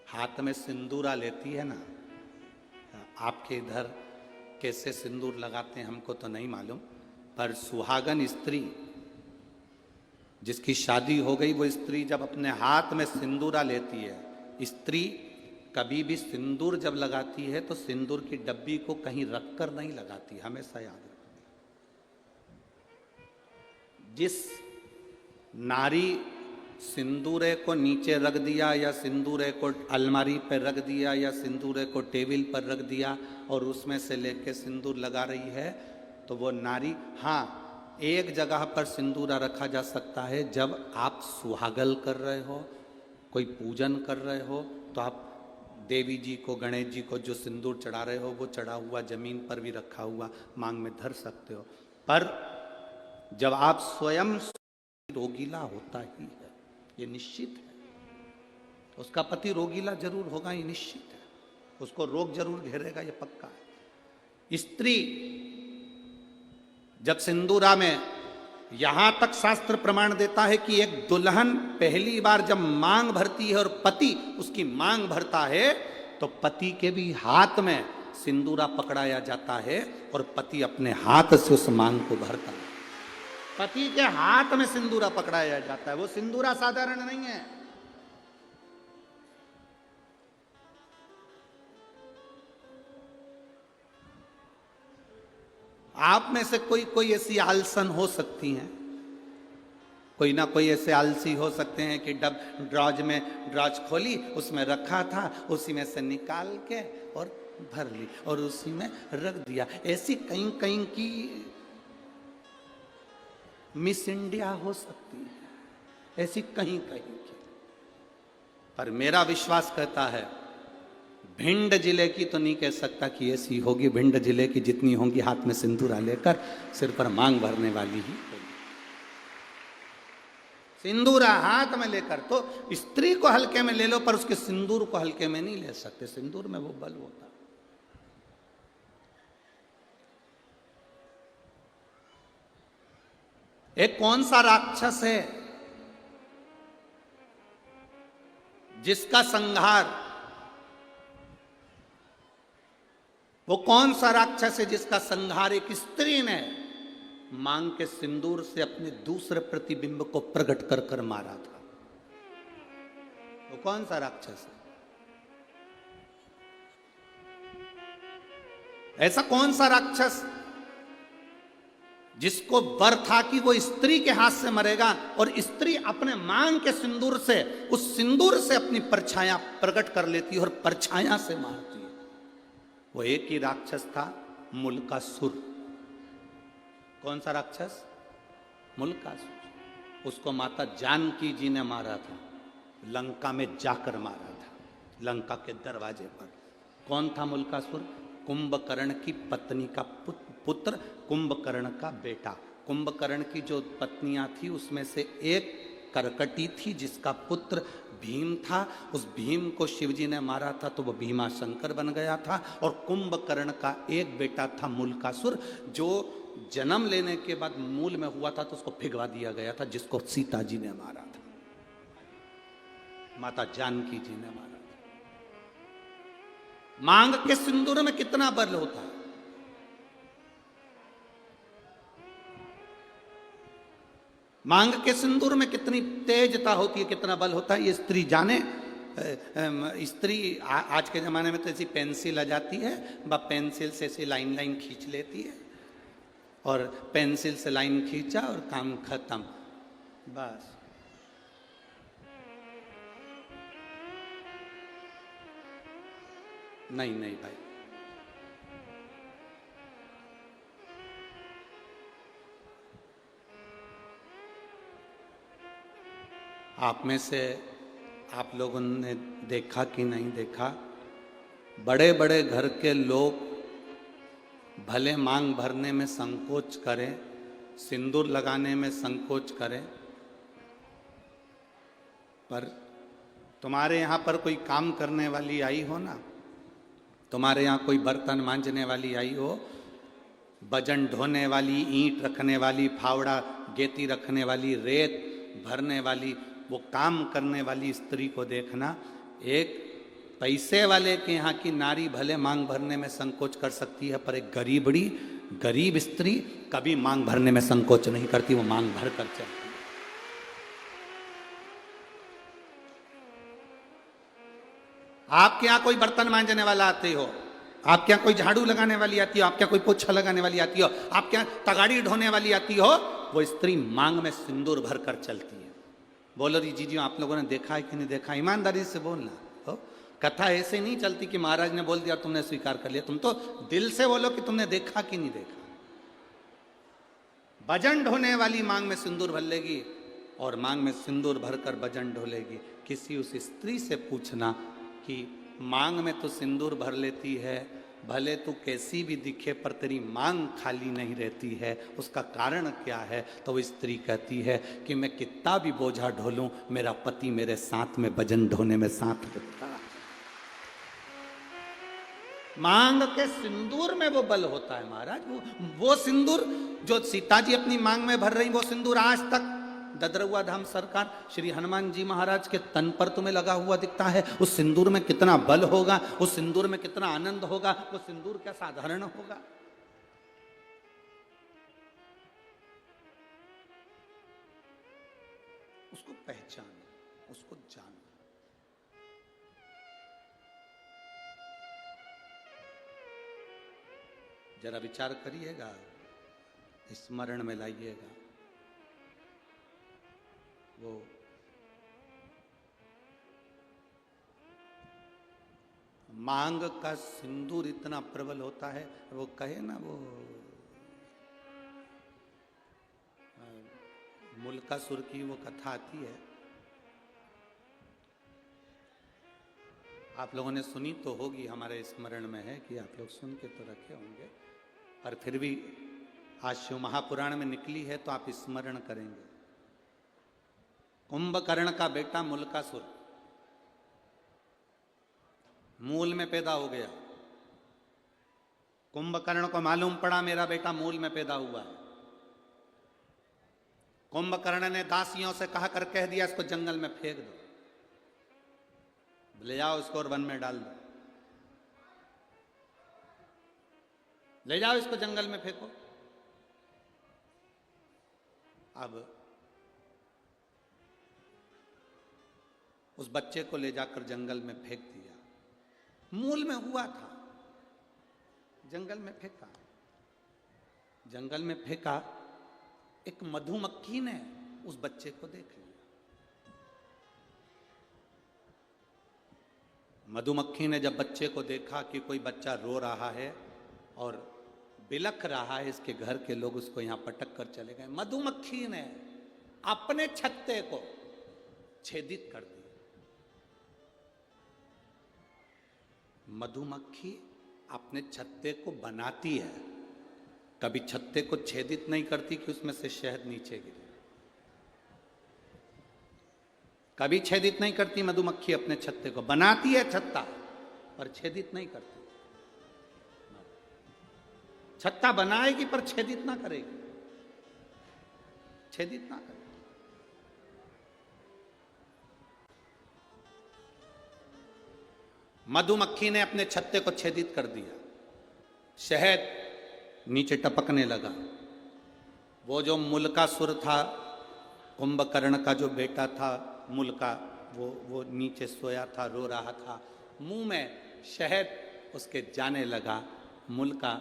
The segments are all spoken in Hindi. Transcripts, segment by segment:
हाथ में सिंदूरा लेती है ना, आपके इधर कैसे सिंदूर लगाते हैं हमको तो नहीं मालूम, पर सुहागन स्त्री जिसकी शादी हो गई वो स्त्री जब अपने हाथ में सिंदूरा लेती है, स्त्री कभी भी सिंदूर जब लगाती है तो सिंदूर की डब्बी को कहीं रखकर नहीं लगाती, हमेशा याद रखना। जिस नारी सिंदूरे को नीचे रख दिया या सिंदूरे को अलमारी पर रख दिया या सिंदूरे को टेबल पर रख दिया और उसमें से लेके सिंदूर लगा रही है, तो वो नारी, हाँ एक जगह पर सिंदूरा रखा जा सकता है, जब आप सुहागल कर रहे हो, कोई पूजन कर रहे हो, तो आप देवी जी को, गणेश जी को जो सिंदूर चढ़ा रहे हो वो चढ़ा हुआ जमीन पर भी रखा हुआ मांग में धर सकते हो। पर जब आप स्वयं रोगीला होता ही है, ये निश्चित है, उसका पति रोगीला जरूर होगा, ये निश्चित है, उसको रोग जरूर घेरेगा, ये पक्का है। स्त्री जब सिंदूरा में, यहां तक शास्त्र प्रमाण देता है कि एक दुल्हन पहली बार जब मांग भरती है और पति उसकी मांग भरता है, तो पति के भी हाथ में सिंदूरा पकड़ाया जाता है और पति अपने हाथ से उस मांग को भरता है। पति के हाथ में सिंदूरा पकड़ाया जाता है, वो सिंदूरा साधारण नहीं है। आप में से कोई ऐसी आलसन हो सकती हैं, कोई ना कोई ऐसे आलसी हो सकते हैं कि ड्रॉज खोली, उसमें रखा था, उसी में से निकाल के और भर ली और उसी में रख दिया। ऐसी कहीं कहीं की मिस इंडिया हो सकती है, ऐसी कहीं कहीं की। पर मेरा विश्वास कहता है, भिंड जिले की तो नहीं कह सकता कि ऐसी होगी, भिंड जिले की जितनी होंगी हाथ में सिंदूरा लेकर सिर पर मांग भरने वाली ही होगी। सिंदूरा हाथ में लेकर, तो स्त्री को हल्के में ले लो पर उसके सिंदूर को हल्के में नहीं ले सकते, सिंदूर में वो बल होता। एक कौन सा राक्षस है जिसका संहार, वो कौन सा राक्षस है जिसका संहार एक स्त्री ने मांग के सिंदूर से अपने दूसरे प्रतिबिंब को प्रकट कर कर मारा था? वो कौन सा राक्षस है? ऐसा कौन सा राक्षस जिसको वर था कि वो स्त्री के हाथ से मरेगा और स्त्री अपने मांग के सिंदूर से, उस सिंदूर से अपनी परछाया प्रकट कर लेती है और परछाया से मारती है? वो एक ही राक्षस था, मुल्कासुर। कौन सा राक्षस? मुल्कासुर। उसको माता जानकी जी ने मारा था, लंका में जाकर मारा था, लंका के दरवाजे पर। कौन था मुल्कासुर? कुंभकर्ण की पत्नी का पुत्र, कुंभकर्ण का बेटा। कुंभकर्ण की जो पत्नियां थी उसमें से एक करकटी थी जिसका पुत्र भीम था। उस भीम को शिवजी ने मारा था तो वह भीमा शंकर बन गया था। और कुंभकर्ण का एक बेटा था मुल्कासुर, जो जन्म लेने के बाद मूल में हुआ था तो उसको भिगवा दिया गया था, जिसको सीता जी ने मारा था, माता जानकी जी ने मारा था। मांग के सिंदूर में कितना बल होता है! मांग के सिंदूर में कितनी तेजता होती है, कितना बल होता है, ये स्त्री जाने। स्त्री आज के जमाने में तो ऐसी पेंसिल आ जाती है, वह पेंसिल से ऐसी लाइन लाइन खींच लेती है और पेंसिल से लाइन खींचा और काम खत्म, बस। नहीं नहीं भाई, आप में से आप लोगों ने देखा कि नहीं देखा, बड़े बड़े घर के लोग भले मांग भरने में संकोच करें, सिंदूर लगाने में संकोच करें, पर तुम्हारे यहाँ पर कोई काम करने वाली आई हो ना, तुम्हारे यहाँ कोई बर्तन मांजने वाली आई हो, वजन ढोने वाली, ईंट रखने वाली, फावड़ा गेती रखने वाली, रेत भरने वाली, वो काम करने वाली स्त्री को देखना, एक पैसे वाले के यहाँ की नारी भले मांग भरने में संकोच कर सकती है, पर एक गरीब स्त्री कभी मांग भरने में संकोच नहीं करती, वो मांग भर कर चलती। आपके यहाँ कोई बर्तन मांजने वाला आते हो, आपके यहाँ कोई झाड़ू लगाने वाली आती हो, आपके यहाँ कोई पोछा लगाने वाली आती हो, आपके यहाँ तगाड़ी ढोने वाली आती हो, वो स्त्री मांग में सिंदूर भर कर चलती है। बोलो री जीजी, आप लोगों ने देखा है कि नहीं देखा? ईमानदारी से बोलना हो। कथा ऐसे नहीं चलती कि महाराज ने बोल दिया तुमने स्वीकार कर लिया। तुम तो दिल से बोलो कि तुमने देखा कि नहीं देखा। भजन ढोने वाली मांग में सिंदूर भर लेगी और मांग में सिंदूर भरकर भजन ढोलेगी। किसी उस स्त्री से पूछना कि मांग में तो सिंदूर भर लेती है, भले तू कैसी भी दिखे पर तेरी मांग खाली नहीं रहती है, उसका कारण क्या है? तो वो स्त्री कहती है कि मैं कितना भी बोझा ढोलूं, मेरा पति मेरे साथ में भजन ढोने में साथ देता है। मांग के सिंदूर में वो बल होता है महाराज। वो सिंदूर जो सीता जी अपनी मांग में भर रही, वो सिंदूर आज तक ददरुआ धाम सरकार श्री हनुमान जी महाराज के तन पर तुम्हें लगा हुआ दिखता है। उस सिंदूर में कितना बल होगा, उस सिंदूर में कितना आनंद होगा, वो सिंदूर क्या साधारण होगा? उसको पहचानो, उसको जानो। जरा विचार करिएगा, स्मरण में लाइएगा। वो मांग का सिंदूर इतना प्रबल होता है, वो कहे ना, वो मुल्कासुर की वो कथा आती है, आप लोगों ने सुनी तो होगी, हमारे स्मरण में है कि आप लोग सुन के तो रखे होंगे, पर फिर भी आज शिव महापुराण में निकली है तो आप स्मरण करेंगे। कुंभकर्ण का बेटा मुल्कासुर मूल में पैदा हो गया। कुंभकर्ण को मालूम पड़ा मेरा बेटा मूल में पैदा हुआ है। कुंभकर्ण ने दासियों से कहा कर कह दिया इसको जंगल में फेंक दो, ले जाओ इसको और वन में डाल दो, ले जाओ इसको जंगल में फेंको। अब उस बच्चे को ले जाकर जंगल में फेंक दिया। मूल में हुआ था, जंगल में फेंका। जंगल में फेंका, एक मधुमक्खी ने उस बच्चे को देख लिया। मधुमक्खी ने जब बच्चे को देखा कि कोई बच्चा रो रहा है और बिलख रहा है, इसके घर के लोग उसको यहां पटक कर चले गए। मधुमक्खी ने अपने छत्ते को छेदित कर दिया। मधुमक्खी अपने छत्ते को बनाती है, कभी छत्ते को छेदित नहीं करती कि उसमें से शहद नीचे गिरे। कभी छेदित नहीं करती मधुमक्खी अपने छत्ते को, बनाती है छत्ता पर छेदित नहीं करती। छत्ता बनाएगी पर छेदित ना करेगी, छेदित ना करेगी। मधुमक्खी ने अपने छत्ते को छेदित कर दिया, शहद नीचे टपकने लगा। वो जो मुल्कासुर था, कुंभकर्ण का जो बेटा था मुल्का, वो नीचे सोया था, रो रहा था। मुंह में शहद उसके जाने लगा। मुल्का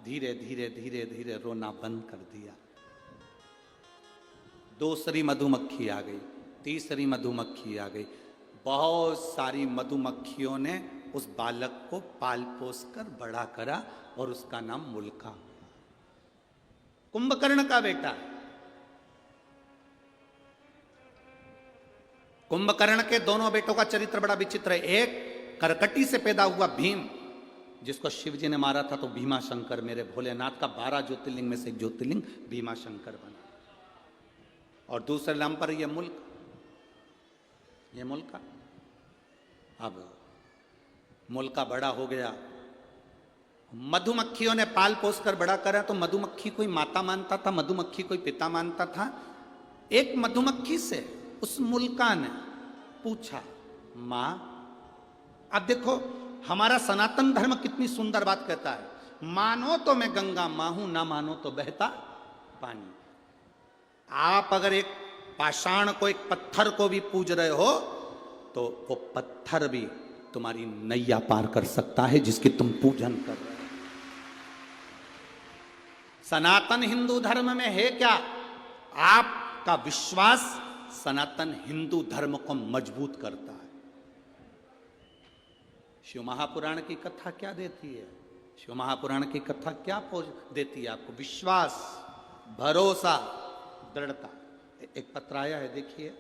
धीरे धीरे धीरे धीरे रोना बंद कर दिया। दूसरी मधुमक्खी आ गई, तीसरी मधुमक्खी आ गई। बहुत सारी मधुमक्खियों ने उस बालक को पाल पोस कर बड़ा करा और उसका नाम मुल्का। कुंभकर्ण का बेटा। कुंभकर्ण के दोनों बेटों का चरित्र बड़ा विचित्र है। एक करकटी से पैदा हुआ भीम, जिसको शिव जी ने मारा था तो भीमा शंकर, मेरे भोलेनाथ का 12 ज्योतिर्लिंग में से एक ज्योतिर्लिंग भीमा शंकर बना। और दूसरे नाम पर यह मुल्का। अब मुल्का बड़ा हो गया, मधुमक्खियों ने पाल पोस कर बड़ा करा। तो मधुमक्खी कोई माता मानता था, मधुमक्खी कोई पिता मानता था। एक मधुमक्खी से उस मुल्का ने पूछा, मां अब देखो हमारा सनातन धर्म कितनी सुंदर बात कहता है, मानो तो मैं गंगा मां हूं, ना मानो तो बहता पानी। आप अगर एक पाषाण को, एक पत्थर को भी पूज रहे हो तो वो पत्थर भी तुम्हारी नैया पार कर सकता है जिसकी तुम पूजन कर रहे हो। सनातन हिंदू धर्म में है क्या? आपका विश्वास सनातन हिंदू धर्म को मजबूत करता है। शिव महापुराण की कथा क्या देती है? शिव महापुराण की कथा क्या देती है आपको? विश्वास, भरोसा, दृढ़ता। एक पत्र आया है, देखिए।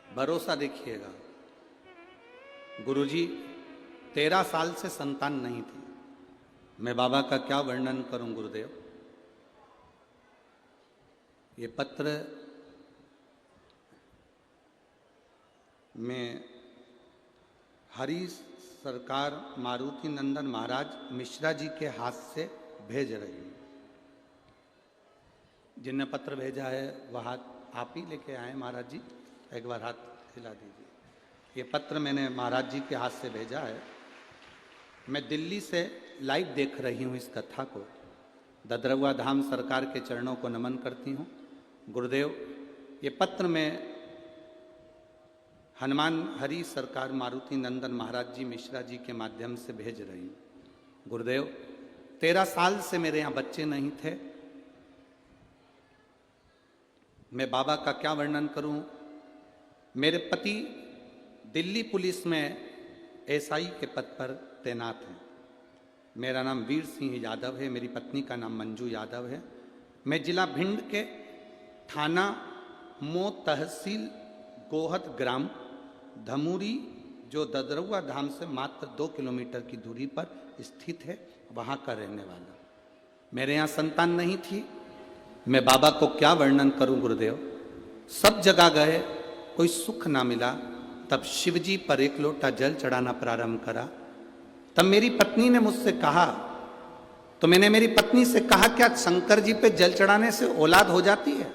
भरोसा देखिएगा। गुरुजी 13 साल से संतान नहीं थी। मैं बाबा का क्या वर्णन करूं गुरुदेव। ये पत्र में हरि सरकार मारुति नंदन महाराज मिश्रा जी के हाथ से भेज रही हूं। जिनने पत्र भेजा है वह हाथ आप ही लेके आए महाराज जी, एक बार हाथ हिला दीजिए। ये पत्र मैंने महाराज जी के हाथ से भेजा है। मैं दिल्ली से लाइव देख रही हूँ इस कथा को। ददरवा धाम सरकार के चरणों को नमन करती हूँ। गुरुदेव, ये पत्र में हनुमान हरि सरकार मारुति नंदन महाराज जी मिश्रा जी के माध्यम से भेज रही हूँ। गुरुदेव, 13 साल से मेरे यहाँ बच्चे नहीं थे। मैं बाबा का क्या वर्णन करूं। मेरे पति दिल्ली पुलिस में एसआई के पद पर तैनात हैं। मेरा नाम वीर सिंह यादव है, मेरी पत्नी का नाम मंजू यादव है। मैं जिला भिंड के थाना मो तहसील गोहद ग्राम धमूरी, जो ददरवा धाम से मात्र 2 किलोमीटर की दूरी पर स्थित है, वहाँ का रहने वाला। मेरे यहाँ संतान नहीं थी। मैं बाबा को क्या वर्णन करूं गुरुदेव। सब जगह गए, कोई सुख ना मिला। तब शिवजी पर एक लोटा जल चढ़ाना प्रारंभ करा। तब मेरी पत्नी ने मुझसे कहा, तो मैंने मेरी पत्नी से कहा, क्या शंकर जी पे जल चढ़ाने से औलाद हो जाती है,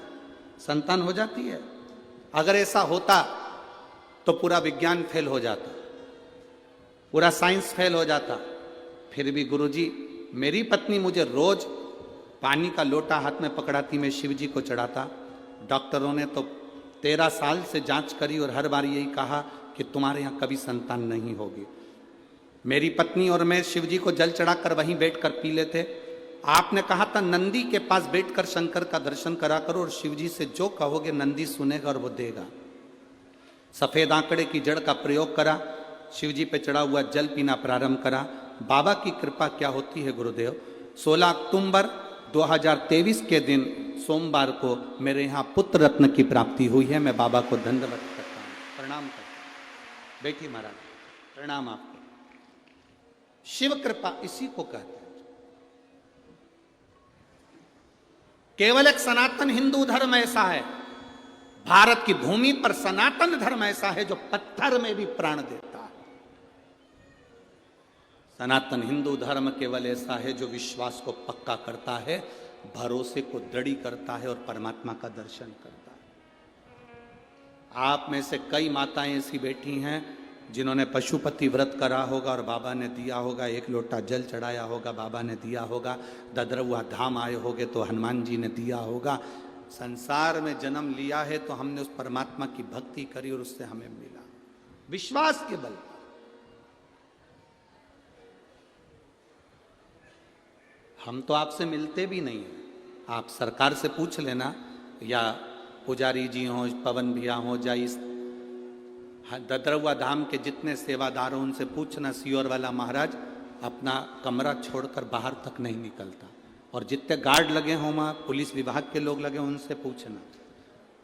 संतान हो जाती है? अगर ऐसा होता तो पूरा विज्ञान फेल हो जाता, पूरा साइंस फेल हो जाता। फिर भी गुरुजी, मेरी पत्नी मुझे रोज पानी का लोटा हाथ में पकड़ाती, मैं शिव जी को चढ़ाता। डॉक्टरों ने तो 13 साल से जांच करी और हर बार यही कहा कि तुम्हारे यहाँ कभी संतान नहीं होगी। मेरी पत्नी और मैं शिव जी को जल चढ़ाकर वहीं बैठकर पी लेते। आपने कहा था नंदी के पास बैठकर शंकर का दर्शन करा करो और शिव जी से जो कहोगे नंदी सुनेगा और वो देगा। सफेद आंकड़े की जड़ का प्रयोग करा, शिव जी पे चढ़ा हुआ जल पीना प्रारंभ करा। बाबा की कृपा क्या होती है गुरुदेव। 16 अक्टूबर 2023 के दिन सोमवार को मेरे यहाँ पुत्र रत्न की प्राप्ति हुई है। मैं बाबा को धन्यवाद करता हूँ, प्रणाम करता हूँ। बैठिए महाराज, प्रणाम आपको। शिव कृपा इसी को कहते हैं। केवल एक सनातन हिंदू धर्म ऐसा है, भारत की भूमि पर सनातन धर्म ऐसा है जो पत्थर में भी प्राण देता है। सनातन हिंदू धर्म केवल ऐसा है जो विश्वास को पक्का करता है, भरोसे को दृढ़ करता है और परमात्मा का दर्शन करता है। आप में से कई माताएं ऐसी बैठी हैं जिन्होंने पशुपति व्रत करा होगा और बाबा ने दिया होगा, एक लोटा जल चढ़ाया होगा, बाबा ने दिया होगा। ददरवा धाम आए होगे तो हनुमान जी ने दिया होगा। संसार में जन्म लिया है तो हमने उस परमात्मा की भक्ति करी और उससे हमें मिला, विश्वास के बल पर। हम तो आपसे मिलते भी नहीं हैं। आप सरकार से पूछ लेना, या पुजारी जी हों, पवन भैया हों, या इस ददरवा धाम के जितने सेवादार हों उनसे पूछना, सियोर वाला महाराज अपना कमरा छोड़कर बाहर तक नहीं निकलता। और जितने गार्ड लगे हों वहाँ पुलिस विभाग के लोग लगे हों, उनसे पूछना,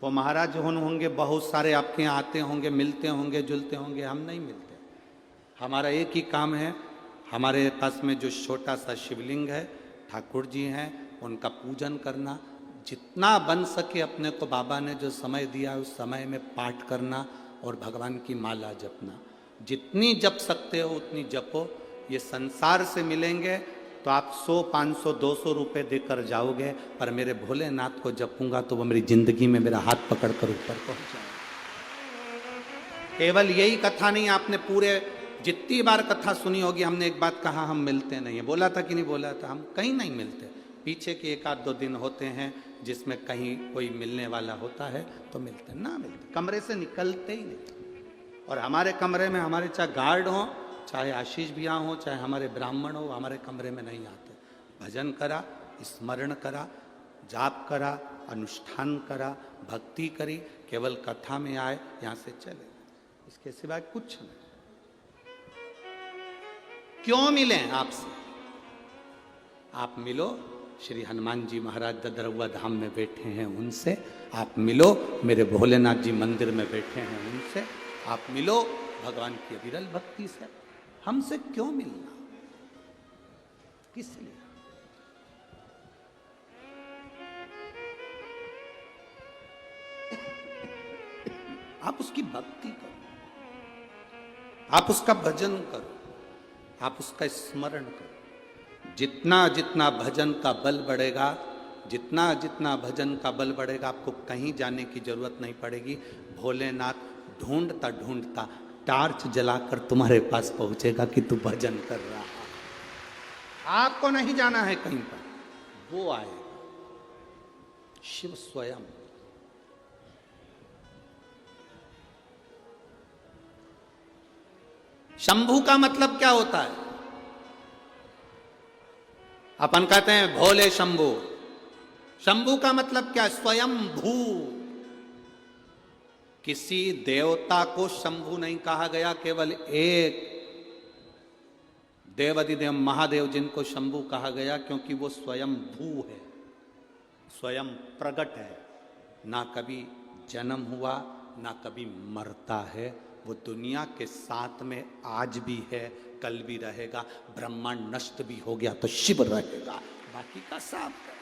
वो महाराज होंगे बहुत सारे आपके यहाँ आते होंगे, मिलते होंगे, जुलते होंगे, हम नहीं मिलते। हमारा एक ही काम है, हमारे पास में जो छोटा सा शिवलिंग है, ठाकुर जी हैं, उनका पूजन करना, जितना बन सके अपने को बाबा ने जो समय दिया उस समय में पाठ करना और भगवान की माला जपना। जितनी जप सकते हो उतनी जपो। ये संसार से मिलेंगे तो आप 100, 500, 200 रुपये देकर जाओगे, पर मेरे भोलेनाथ को जपूंगा तो वो मेरी जिंदगी में मेरा हाथ पकड़कर ऊपर पहुंच जाएगा। केवल यही कथा नहीं, आपने पूरे जितनी बार कथा सुनी होगी, हमने एक बात कहा, हम मिलते नहीं है। बोला था कि नहीं बोला था? हम कहीं नहीं मिलते। पीछे के 1-2 दिन होते हैं जिसमें कहीं कोई मिलने वाला होता है तो मिलते, ना मिलते, कमरे से निकलते ही नहीं। और हमारे कमरे में हमारे चाहे गार्ड हो, चाहे आशीष भैया हो, चाहे हमारे ब्राह्मण हो, हमारे कमरे में नहीं आते। भजन करा, स्मरण करा, जाप करा, अनुष्ठान करा, भक्ति करी, केवल कथा में आए, यहाँ से चले, इसके सिवाय कुछ नहीं। क्यों मिले आपसे? आप मिलो, श्री हनुमान जी महाराज ददरउआ धाम में बैठे हैं उनसे आप मिलो, मेरे भोलेनाथ जी मंदिर में बैठे हैं उनसे आप मिलो, भगवान की अविरल भक्ति से। हमसे क्यों मिलना? किस लिए? आप उसकी भक्ति करो, आप उसका भजन करो, आप उसका स्मरण करो। जितना जितना भजन का बल बढ़ेगा, जितना जितना भजन का बल बढ़ेगा, आपको कहीं जाने की जरूरत नहीं पड़ेगी। भोलेनाथ ढूंढता ढूंढता टार्च जलाकर तुम्हारे पास पहुंचेगा कि तू भजन कर रहा है। आपको नहीं जाना है कहीं पर, वो आएगा, शिव स्वयं। शंभू का मतलब क्या होता है? अपन कहते हैं भोले शंभू। शंभू का मतलब क्या? स्वयं भू। किसी देवता को शंभू नहीं कहा गया, केवल एक देवाधिदेव महादेव जिनको शंभू कहा गया, क्योंकि वो स्वयं भू है, स्वयं प्रगट है, ना कभी जन्म हुआ, ना कभी मरता है। वो दुनिया के साथ में आज भी है, कल भी रहेगा। ब्रह्मांड नष्ट भी हो गया तो शिव रहेगा, बाकी का साफ है।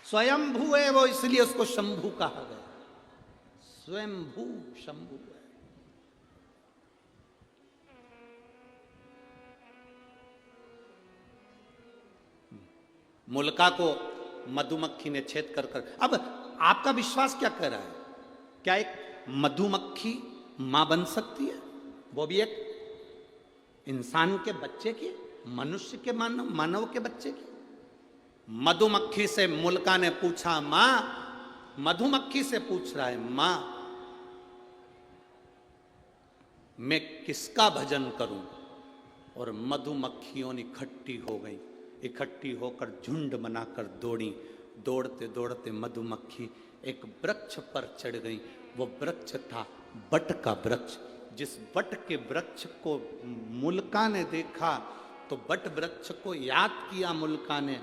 स्वयं भू है वो, इसलिए उसको शंभू कहा गया। स्वयं भू शंभू है। मुल्का को मधुमक्खी ने छेद कर कर, अब आपका विश्वास क्या कर रहा है? क्या एक मधुमक्खी मां बन सकती है? वो भी एक इंसान के बच्चे की, मनुष्य के मानव के बच्चे की? मधुमक्खी से मुल्का ने पूछा, मां, मधुमक्खी से पूछ रहा है, मां मैं किसका भजन करूं? और मधुमक्खियों इकट्ठी हो गई, इकट्ठी होकर झुंड बनाकर दौड़ी। दौड़ते दौड़ते मधुमक्खी एक वृक्ष पर चढ़ गई। वो वृक्ष था बट का वृक्ष। जिस बट के वृक्ष को मुल्का ने देखा तो बट वृक्ष को याद किया मुल्का ने।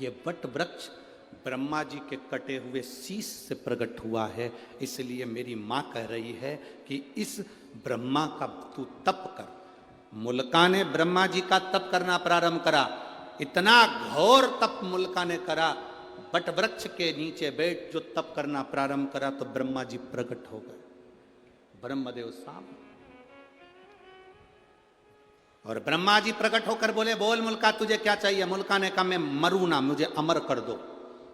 ये बट वृक्ष ब्रह्मा जी के कटे हुए शीश से प्रकट हुआ है, इसलिए मेरी माँ कह रही है कि इस ब्रह्मा का तू तप कर। मुल्का ने ब्रह्मा जी का तप करना प्रारंभ करा। इतना घोर तप मुल्का ने करा, बट वृक्ष के नीचे बैठ जो तप करना प्रारंभ करा तो ब्रह्मा जी प्रकट हो गए, ब्रह्मदेव सामने। और ब्रह्मा जी प्रकट होकर बोले, बोल मुल्का तुझे क्या चाहिए? मुल्का ने कहा, मैं मरूं ना, मुझे अमर कर दो,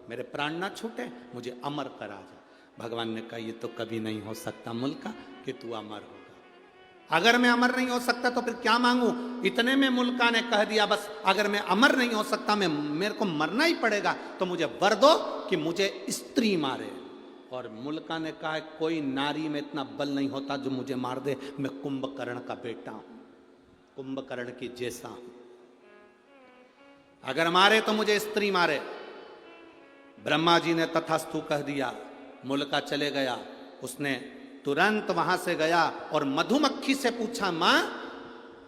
मेरे प्राण ना छूटे, मुझे अमर करा जा। भगवान ने कहा, ये तो कभी नहीं हो सकता मुल्का कि तू अमर होगा। अगर मैं अमर नहीं हो सकता तो फिर क्या मांगू? इतने में मुल्का ने कह दिया, बस अगर मैं अमर नहीं हो सकता, मेरे को मरना ही पड़ेगा, तो मुझे वर दो कि मुझे स्त्री मारे। और मुल्का ने कहा, कोई नारी में इतना बल नहीं होता जो मुझे मार दे, मैं कुंभकर्ण का बेटा हूं, कुंभकर्ण की जैसा हूं, अगर मारे तो मुझे स्त्री मारे। ब्रह्मा जी ने तथास्तु कह दिया। मुल्का चले गया। उसने तुरंत वहां से गया और मधुमक्खी से पूछा, मां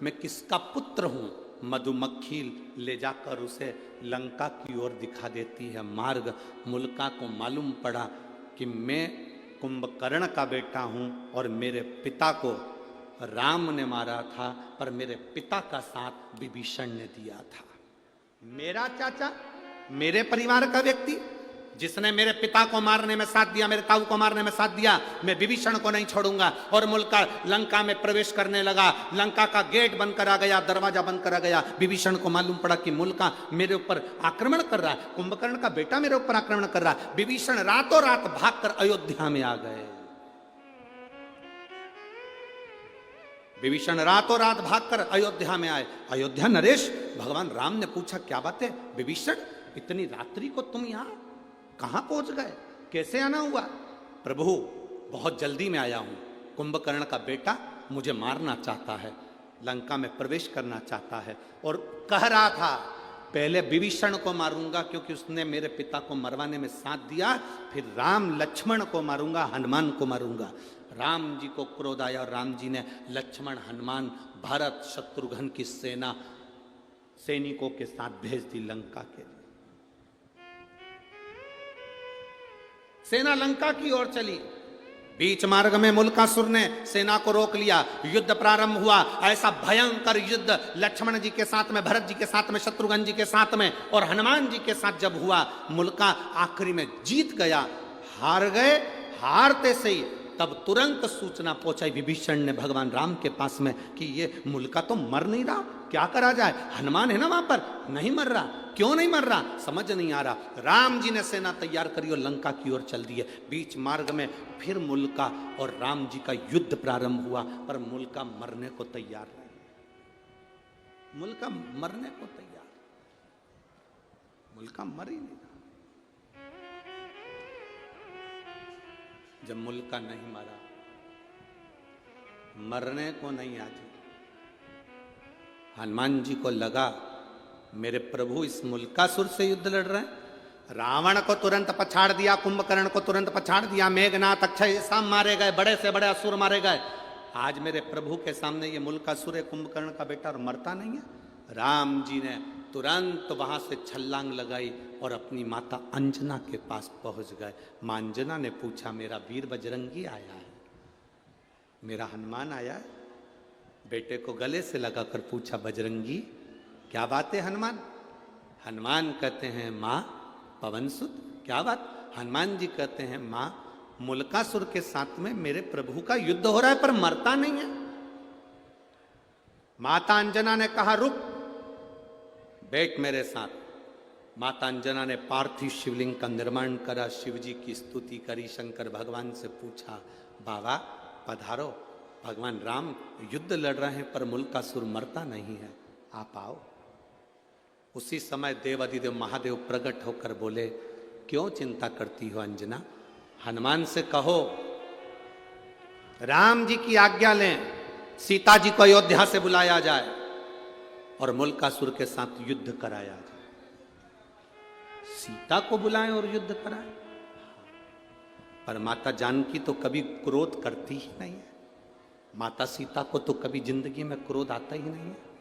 मैं किसका पुत्र हूं। मधुमक्खी ले जाकर उसे लंका की ओर दिखा देती है मार्ग। मुल्का को मालूम पड़ा कि मैं कुंभकर्ण का बेटा हूं और मेरे पिता को राम ने मारा था, पर मेरे पिता का साथ विभीषण ने दिया था। मेरा चाचा, मेरे परिवार का व्यक्ति जिसने मेरे पिता को मारने में साथ दिया, मेरे ताऊ को मारने में साथ दिया, मैं विभीषण को नहीं छोड़ूंगा। और मुल्का लंका में प्रवेश करने लगा। लंका का गेट बंद करा गया, दरवाजा बंद करा गया। विभीषण को मालूम पड़ा कि मुल्का मेरे ऊपर आक्रमण कर रहा है, कुंभकर्ण का बेटा मेरे ऊपर आक्रमण कर रहा है। विभीषण रातों रात भागकर अयोध्या में आ गए। विभीषण रातों रात भागकर अयोध्या में आए। अयोध्या नरेश, भगवान राम ने पूछा क्या बात है विभीषण, इतनी रात्रि को तुम यहां कहां पहुंच गए, कैसे आना हुआ। प्रभु बहुत जल्दी में आया हूं, कुंभकर्ण का बेटा मुझे मारना चाहता है, लंका में प्रवेश करना चाहता है और कह रहा था पहले विभीषण को मारूंगा क्योंकि उसने मेरे पिता को मरवाने में साथ दिया, फिर राम लक्ष्मण को मारूंगा, हनुमान को मारूंगा। राम जी को क्रोध आया और राम जी ने लक्ष्मण, हनुमान, भरत, शत्रुघ्न की सेना सैनिकों के साथ भेज दी लंका के लिए। सेना लंका की ओर चली। बीच मार्ग में मुल्कासुर ने सेना को रोक लिया। युद्ध प्रारंभ हुआ। ऐसा भयंकर युद्ध लक्ष्मण जी के साथ में, भरत जी के साथ में, शत्रुघ्न जी के साथ में और हनुमान जी के साथ जब हुआ, मुल्का आखिरी में जीत गया। हार गए। हारते से ही तब तुरंत सूचना पहुंचाई विभीषण ने भगवान राम के पास में कि ये मुल्का तो मर नहीं रहा, क्या करा जाए। हनुमान है ना वहां पर, नहीं मर रहा, क्यों नहीं मर रहा, समझ नहीं आ रहा। राम जी ने सेना तैयार करी और लंका की ओर चल दिए। बीच मार्ग में फिर मुल्का और राम जी का युद्ध प्रारंभ हुआ, पर मुल्का मरने को तैयार नहीं। मुल्का मरने को तैयार, मुल्का मर ही नहीं। जब मुल्का नहीं मरा, मरने को नहीं आजी, हनुमान जी को लगा मेरे प्रभु इस मुल्कासुर से युद्ध लड़ रहे हैं। रावण को तुरंत पछाड़ दिया, कुंभकर्ण को तुरंत पछाड़ दिया, मेघनाथ, अक्षय सब मारे गए, बड़े से बड़े असुर मारे गए। आज मेरे प्रभु के सामने ये मुल्कासुर है, कुंभकर्ण का बेटा, और मरता नहीं है। राम जी ने तुरंत वहां से छलांग लगाई और अपनी माता अंजना के पास पहुंच गए। मां अंजना ने पूछा मेरा वीर बजरंगी आया है, मेरा हनुमान आया है। बेटे को गले से लगाकर पूछा बजरंगी क्या बात है हनुमान। हनुमान कहते हैं मां पवनसुत, क्या बात। हनुमान जी कहते हैं मां मुल्कासुर के साथ में मेरे प्रभु का युद्ध हो रहा है पर मरता नहीं है। माता अंजना ने कहा रुक, बैठ मेरे साथ। माता अंजना ने पार्थिव शिवलिंग का निर्माण करा, शिव जी की स्तुति करी, शंकर भगवान से पूछा बाबा पधारो, भगवान राम युद्ध लड़ रहे हैं पर मुल्कासुर मरता नहीं है, आप आओ। उसी समय देवाधिदेव महादेव प्रकट होकर बोले क्यों चिंता करती हो अंजना, हनुमान से कहो राम जी की आज्ञा लें, सीता जी को अयोध्या से बुलाया जाए और मुल्कासुर के साथ युद्ध कराया जाए। सीता को बुलाएं और युद्ध कराएं। पर माता जानकी तो कभी क्रोध करती ही नहीं है। माता सीता को तो कभी जिंदगी में क्रोध आता ही नहीं है।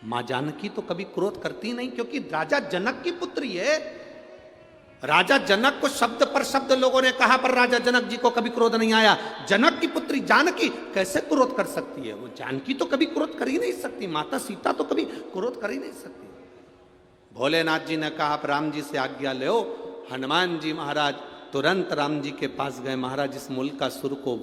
मां जानकी तो कभी क्रोध करती ही नहीं, क्योंकि राजा जनक की पुत्री है। राजा जनक को शब्द पर शब्द लोगों ने कहा पर राजा जनक जी को कभी क्रोध नहीं आया। जनक की पुत्री जानकी कैसे क्रोध कर सकती है, वो जानकी तो कभी क्रोध कर ही नहीं सकती, माता सीता तो कभी क्रोध कर ही नहीं सकती। भोलेनाथ जी ने कहा आप राम जी से आज्ञा ले। हनुमान जी महाराज तुरंत राम जी के पास गए। महाराज इस मुल्कासुर को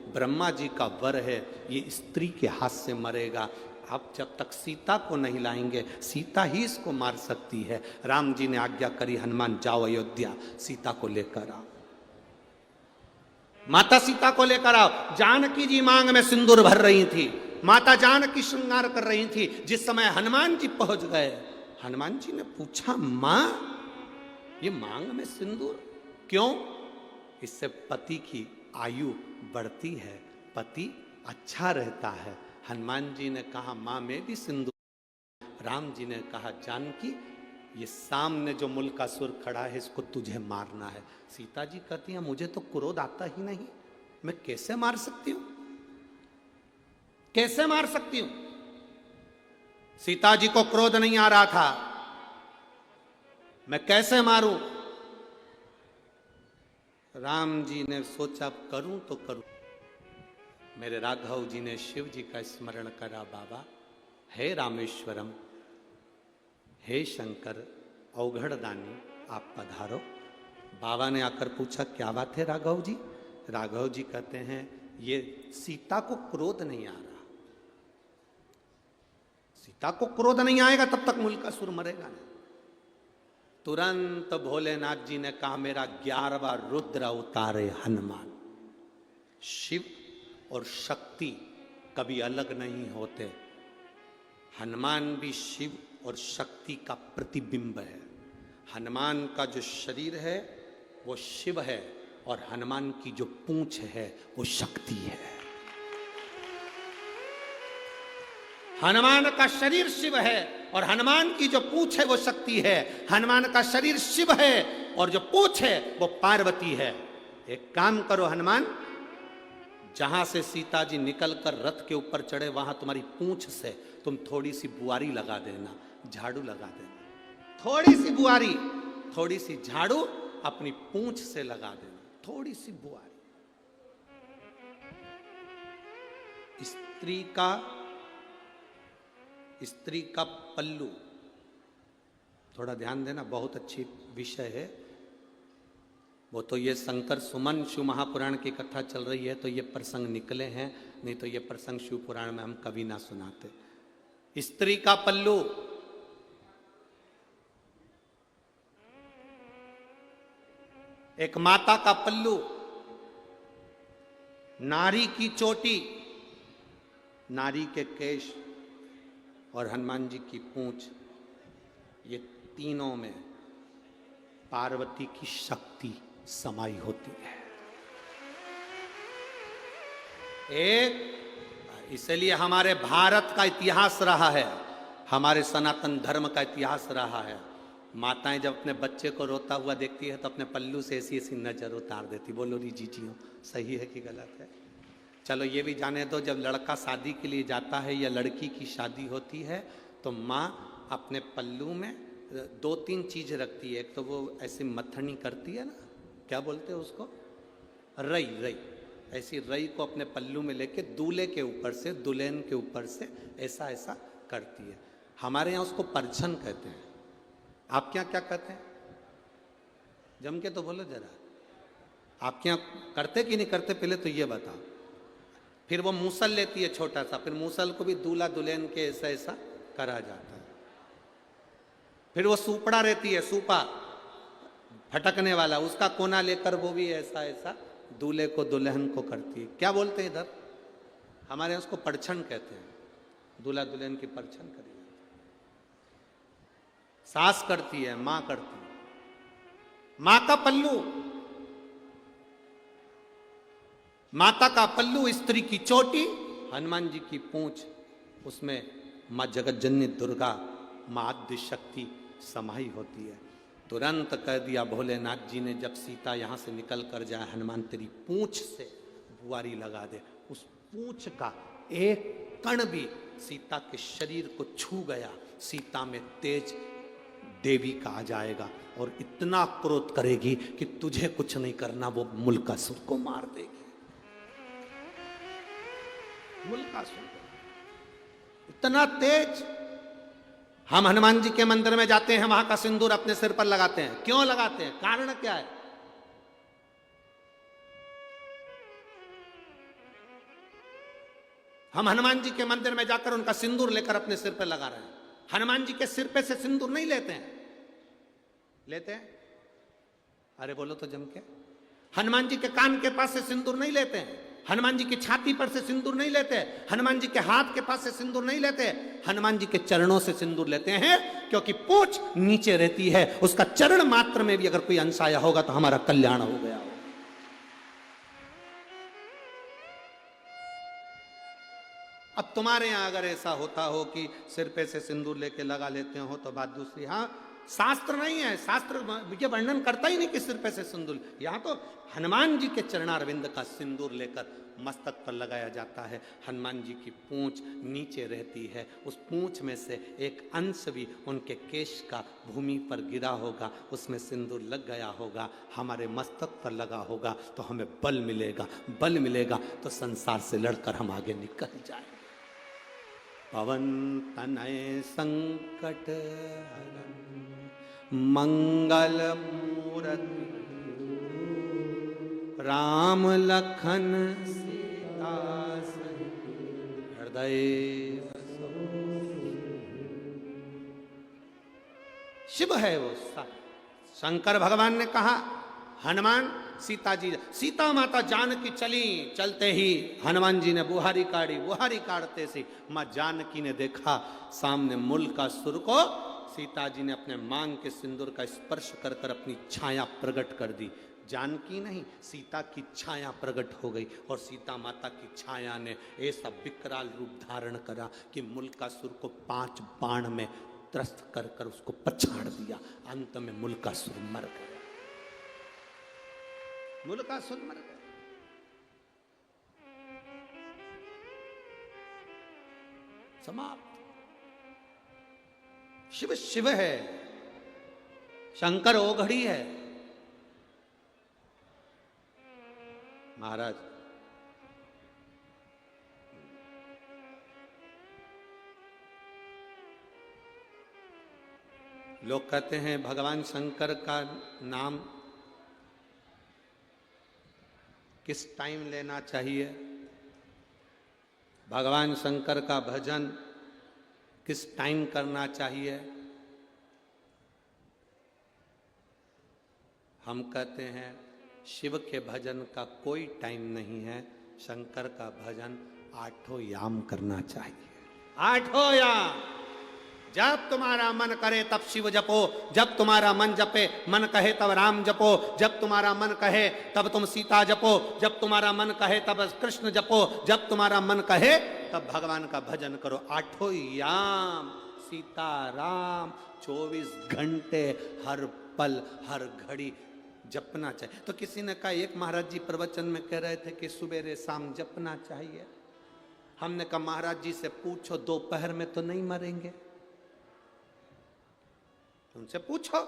ब्रह्मा जी का वर है, ये स्त्री के हाथ से मरेगा, आप जब तक सीता को नहीं लाएंगे सीता ही इसको मार सकती है। राम जी ने आज्ञा करी हनुमान जाओ अयोध्या, सीता को लेकर आओ, माता सीता को लेकर आओ। जानकी जी मांग में सिंदूर भर रही थी, माता जानकी श्रृंगार कर रही थी। जिस समय हनुमान जी पहुंच गए, हनुमान जी ने पूछा मां ये मांग में सिंदूर क्यों। इससे पति की आयु बढ़ती है, पति अच्छा रहता है। हनुमान जी ने कहा मां मैं भी सिंदूर। राम जी ने कहा जानकी ये सामने जो मुल्कासुर खड़ा है इसको तुझे मारना है। सीता जी कहती है मुझे तो क्रोध आता ही नहीं, मैं कैसे मार सकती हूं, कैसे मार सकती हूं। सीता जी को क्रोध नहीं आ रहा था, मैं कैसे मारूं। राम जी ने सोचा करूं तो करूं। मेरे राघव जी ने शिव जी का स्मरण करा, बाबा हे रामेश्वरम, हे शंकर अवघड़दानी आप पधारो। बाबा ने आकर पूछा क्या बात है राघव जी। राघव जी कहते हैं ये सीता को क्रोध नहीं आ रहा। सीता को क्रोध नहीं आएगा तब तक मुल्कासुर मरेगा नहीं। तुरंत भोलेनाथ जी ने कहा मेरा 11वां रुद्र उतारे हनुमान। शिव और शक्ति कभी अलग नहीं होते। हनुमान भी शिव और शक्ति का प्रतिबिंब है। हनुमान का जो शरीर है वो शिव है और हनुमान की जो पूंछ है वो शक्ति है। हनुमान का शरीर शिव है और हनुमान की जो पूंछ है वो शक्ति है। हनुमान का शरीर शिव है और जो पूंछ है वो पार्वती है। एक काम करो हनुमान, जहां से सीता जी निकलकर रथ के ऊपर चढ़े वहां तुम्हारी पूंछ से तुम थोड़ी सी बुआरी लगा देना, झाड़ू लगा देना। थोड़ी सी बुआरी, थोड़ी सी झाड़ू अपनी पूंछ से लगा देना, थोड़ी सी बुआरी। स्त्री का पल्लू, थोड़ा ध्यान देना, बहुत अच्छी विषय है। वो तो ये शंकर सुमन शिव महापुराण की कथा चल रही है तो ये प्रसंग निकले हैं, नहीं तो ये प्रसंग शिव पुराण में हम कभी ना सुनाते। स्त्री का पल्लू, एक माता का पल्लू, नारी की चोटी, नारी के केश और हनुमान जी की पूंछ, ये तीनों में पार्वती की शक्ति समाई होती है। एक इसलिए हमारे भारत का इतिहास रहा है, हमारे सनातन धर्म का इतिहास रहा है। माताएं जब अपने बच्चे को रोता हुआ देखती है तो अपने पल्लू से ऐसी ऐसी नजर उतार देती। बोलो री जीजियो, सही है कि गलत है? चलो ये भी जाने दो, जब लड़का शादी के लिए जाता है या लड़की की शादी होती है तो माँ अपने पल्लू में 2-3 चीज रखती है। एक तो वो ऐसी मथनी करती है ना, क्या बोलते हैं उसको, रई। रई, ऐसी रई को अपने पल्लू में लेके दूल्हे के ऊपर से, दुल्हन के ऊपर से ऐसा ऐसा करती है। हमारे यहाँ उसको परछन कहते हैं। आप क्या क्या कहते हैं? जम के तो बोलो जरा, आप क्या करते कि नहीं करते पहले तो ये बताओ। फिर वो मूसल लेती है छोटा सा, फिर मूसल को भी दूल्हा दुल्हन के ऐसा ऐसा करा जाता है। फिर वो सूपड़ा रहती है, सूपा फटकने वाला, उसका कोना लेकर वो भी ऐसा ऐसा दूल्हे को दुल्हन को करती है। क्या बोलते हैं इधर? हमारे यहाँ उसको परछन कहते हैं। दूल्हा दुल्हन की परछन करी, सास करती है, मां करती है। मां का पल्लू, माता का पल्लू, स्त्री की चोटी, हनुमान जी की पूंछ, उसमें मां जगत जननी दुर्गा, मां आद्य शक्ति समाई होती है। तुरंत कह दिया भोलेनाथ जी ने, जब सीता यहां से निकल कर जाए, हनुमान तेरी पूंछ से बुआरी लगा दे। उस पूंछ का एक कण भी सीता के शरीर को छू गया, सीता में तेज देवी का आ जाएगा और इतना क्रोध करेगी कि तुझे कुछ नहीं करना, वो मुल्कासुर को मार देगी। मुल्कासुर इतना तेज। हम हनुमान जी के मंदिर में जाते हैं, वहां का सिंदूर अपने सिर पर लगाते हैं। क्यों लगाते हैं? कारण क्या है? हम हनुमान जी के मंदिर में जाकर उनका सिंदूर लेकर अपने सिर पर लगा रहे हैं। हनुमान जी के सिर पे से सिंदूर नहीं लेते हैं। लेते हैं? अरे बोलो तो जम के। हनुमान जी के कान के पास से सिंदूर नहीं लेते हैं। हनुमान जी की छाती पर से सिंदूर नहीं लेते। हनुमान जी के हाथ के पास से सिंदूर नहीं लेते। हनुमान जी के चरणों से सिंदूर लेते हैं, क्योंकि पूंछ नीचे रहती है। उसका चरण मात्र में भी अगर कोई अंश आया होगा तो हमारा कल्याण हो गया होगा। अब तुम्हारे यहां अगर ऐसा होता हो कि सिर पे से सिंदूर लेके लगा लेते हो तो बात दूसरी। हाँ, शास्त्र नहीं है, शास्त्र ये वर्णन करता ही नहीं कि सिर पे से सिंदूर। यहाँ तो हनुमान जी के चरणारविंद का सिंदूर लेकर मस्तक पर लगाया जाता है। हनुमान जी की पूंछ नीचे रहती है, उस पूंछ में से एक अंश भी उनके केश का भूमि पर गिरा होगा, उसमें सिंदूर लग गया होगा, हमारे मस्तक पर लगा होगा तो हमें बल मिलेगा, बल मिलेगा तो संसार से लड़कर हम आगे निकल जाएंगे। पवन तनय संकट हरन मंगल मूरति राम लखन सीता सहित हृदय बसो। शिव है वो। शंकर भगवान ने कहा हनुमान सीता जी, सीता माता जानकी चली, चलते ही हनुमान जी ने बुहारी काढ़ी, बुहारी काढ़ते से माँ जानकी ने देखा सामने मूल का सुर को। सीता जी ने अपने मांग के सिंदूर का स्पर्श कर कर अपनी छाया प्रकट कर दी। जानकी नहीं, सीता की छाया प्रकट हो गई और सीता माता की छाया ने ऐसा विकराल रूप धारण करा कि मुल्कासुर को 5 बाण में त्रस्त कर कर उसको पछाड़ दिया। अंत में मुल्कासुर मर गया, मुल्कासुर मर गया। समाप्त। शिव शिव है, शंकर ओघड़ी है। महाराज लोग कहते हैं भगवान शंकर का नाम किस टाइम लेना चाहिए, भगवान शंकर का भजन किस टाइम करना चाहिए। हम कहते हैं शिव के भजन का कोई टाइम नहीं है, शंकर का भजन 8 याम करना चाहिए। 8 याम। जब तुम्हारा मन करे तब शिव जपो, जब तुम्हारा मन जपे, मन कहे तब राम जपो, जब तुम्हारा मन कहे तब तुम सीता जपो, जब तुम्हारा मन कहे तब कृष्ण जपो, जब तुम्हारा मन कहे तब भगवान का भजन करो। 8 याम सीता राम 24 घंटे हर पल हर घड़ी जपना चाहिए। तो किसी ने कहा, एक महाराज जी प्रवचन में कह रहे थे कि सुबेरे शाम जपना चाहिए। हमने कहा महाराज जी से पूछो दोपहर में तो नहीं मरेंगे, उनसे पूछो।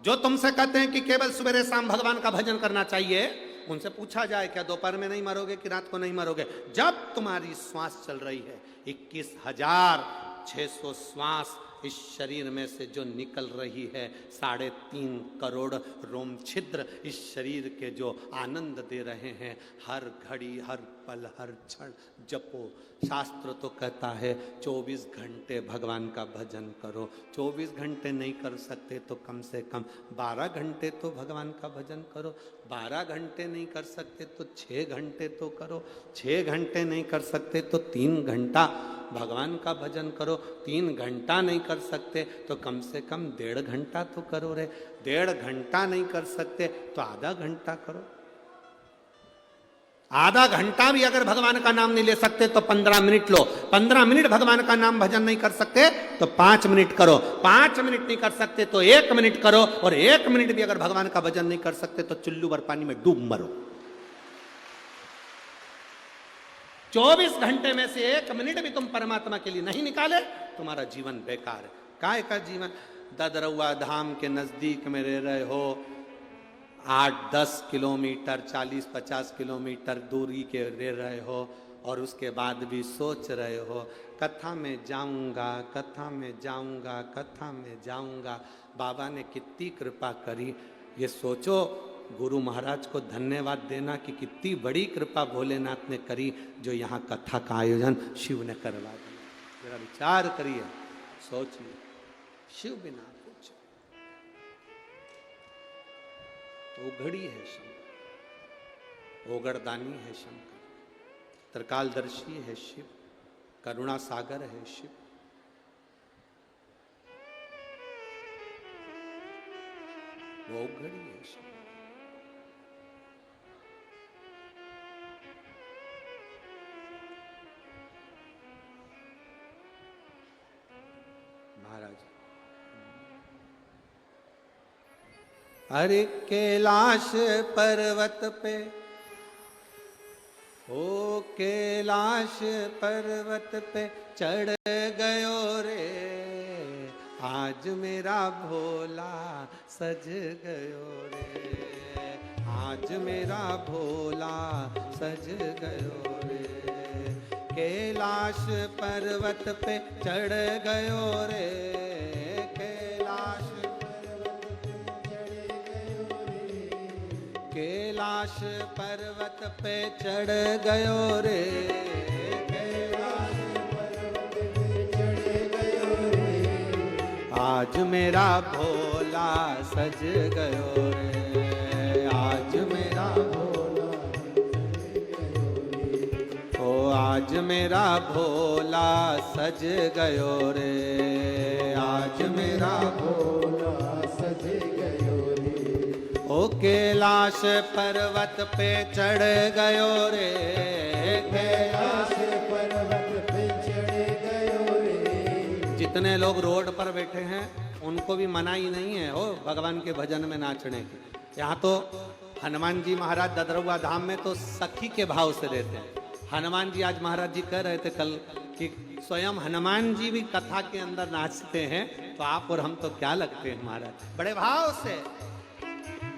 जो तुमसे कहते हैं कि केवल सुबह शाम भगवान का भजन करना चाहिए, उनसे पूछा जाए क्या दोपहर में नहीं मरोगे कि रात को नहीं मरोगे। जब तुम्हारी श्वास चल रही है, 21,600 श्वास इस शरीर में से जो निकल रही है, 3.5 करोड़ रोम छिद्र इस शरीर के जो आनंद दे रहे हैं, हर घड़ी हर पल हर क्षण जपो। शास्त्र तो कहता है 24 घंटे भगवान का भजन करो। 24 घंटे नहीं कर सकते तो कम से कम 12 घंटे तो भगवान का भजन करो। 12 घंटे नहीं कर सकते तो 6 घंटे तो करो। 6 घंटे नहीं कर सकते तो 3 घंटा भगवान का भजन करो। 3 घंटा नहीं कर सकते तो कम से कम 1.5 घंटा तो करो रे। 1.5 घंटा नहीं कर सकते तो आधा घंटा करो। आधा घंटा भी अगर भगवान का नाम नहीं ले सकते तो 15 मिनट लो। 15 मिनट भगवान का नाम भजन नहीं कर सकते तो 5 मिनट करो। 5 मिनट नहीं कर सकते तो 1 मिनट करो। और 1 मिनट भी अगर भगवान का भजन नहीं कर सकते तो चुल्लू भर पानी में डूब मरो। 24 घंटे में से 1 मिनट भी तुम परमात्मा के लिए नहीं निकाले, तुम्हारा जीवन बेकार है। काय का जीवन? ददरौआ धाम के नजदीक में रह रहे हो, 8-10 किलोमीटर 40-50 किलोमीटर दूरी के रह रहे हो, और उसके बाद भी सोच रहे हो कथा में जाऊंगा, कथा में जाऊंगा, कथा में जाऊंगा। बाबा ने कितनी कृपा करी, ये सोचो। गुरु महाराज को धन्यवाद देना कि कितनी बड़ी कृपा भोलेनाथ ने करी, जो यहाँ कथा का आयोजन शिव ने करवा दिया। जरा विचार करिए, सोचिए। शिव बिना कुछ। ओघड़ी है शंकर, ओगरदानी है शंकर, त्रिकालदर्शी है शिव, करुणा सागर है शिव। वो ओघड़ी है शिव। महाराज अरे कैलाश पर्वत पे, ओ कैलाश पर्वत पे चढ़ गयो रे, आज मेरा भोला सज गयो रे, आज मेरा भोला सज गयो रे। कैलाश पर्वत पे चढ़ गयो रे, कैलाश कैलाश पर्वत पे चढ़ गयो रे, कैलाश पर्वत पे चढ़ गयो रे, आज मेरा भोला सज गयो रे, आज मेरा भोला सज गयो रे, ओ आज मेरा भोला सज गयो रे, आज मेरा भोला सज गयो रे। ओ कैलाश पर्वत पे चढ़ गयो रे, कैलाश पर्वत पे चढ़ गयो रे। जितने लोग रोड पर बैठे हैं उनको भी मनाही नहीं है हो भगवान के भजन में नाचने की। यहाँ तो हनुमान जी महाराज ददरुआ धाम में तो सखी के भाव से रहते हैं। हनुमान जी, आज महाराज जी कह रहे थे कल कि स्वयं हनुमान जी भी कथा के अंदर नाचते हैं, तो आप और हम तो क्या लगते हैं महाराज, बड़े भाव से।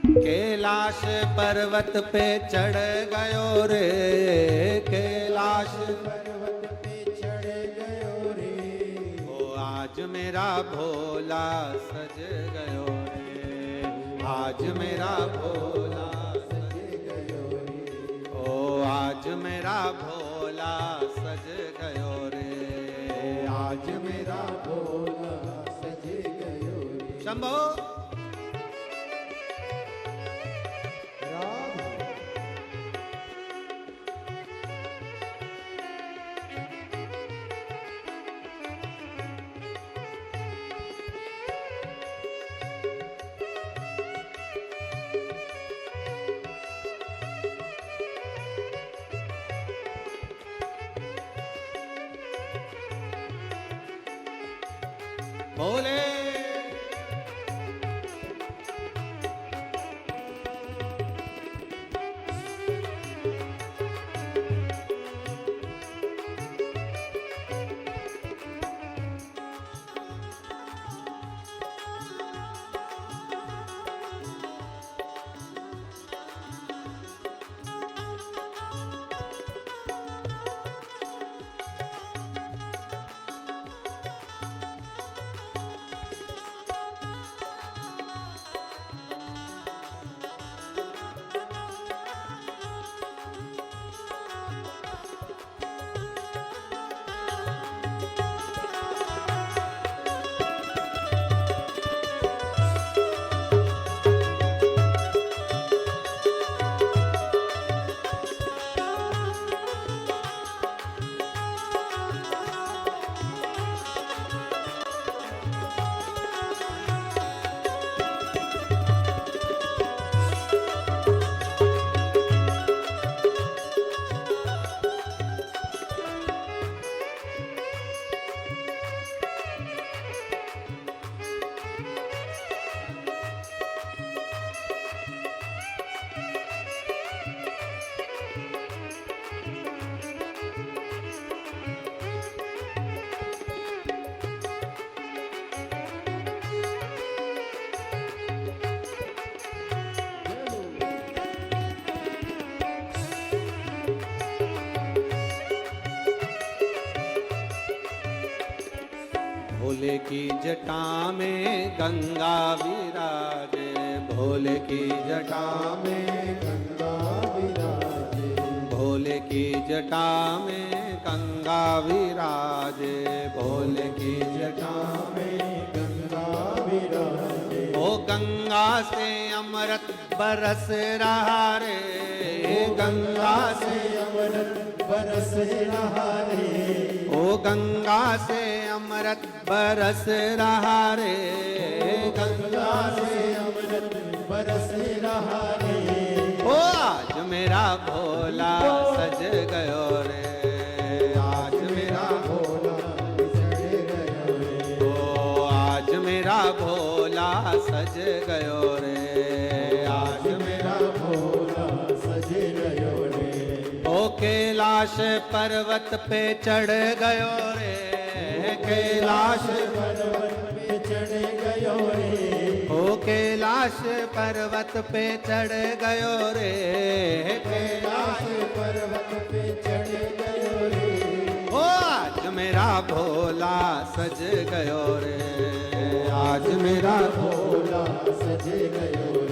कैलाश पर्वत पे चढ़ गयो रे, कैलाश पर्वत पे चढ़ गयो रे, ओ आज मेरा भोला सज गयो रे, आज मेरा भोला सज गयो रे, ओ आज मेरा भोला सज गयो रे, आज मेरा भोला सज गयो रे। शंभो भोले भोले की जटा में गंगा विराजे, भोले की जटा में गंगा विराजे, भोले की जटा में गंगा विराजे, भोले की जटा में गंगा विराजे, ओ गंगा से अमृत बरस रहा रे, गंगा से अमृत बरस रहा रे, ओ गंगा से अमृत बरस रहा रे, गंगा से अमृत बरस रहा रे, ओ आज मेरा भोला सज गयो रे, आज मेरा भोला सज गयो रे, ओ आज मेरा मेरा भोला सज गयो रे, आज मेरा भोला सज गयो रे। ओ कैलाश पर्वत पे चढ़ गयो रे, कैलाश पर्वत पे चढ़ गयो रे। ओ कैलाश पर्वत पे चढ़ गयो रे, कैलाश पर्वत पे चढ़ गयो रे। ओ आज मेरा भोला सज गयो रे, आज मेरा भोला सज गयो रे।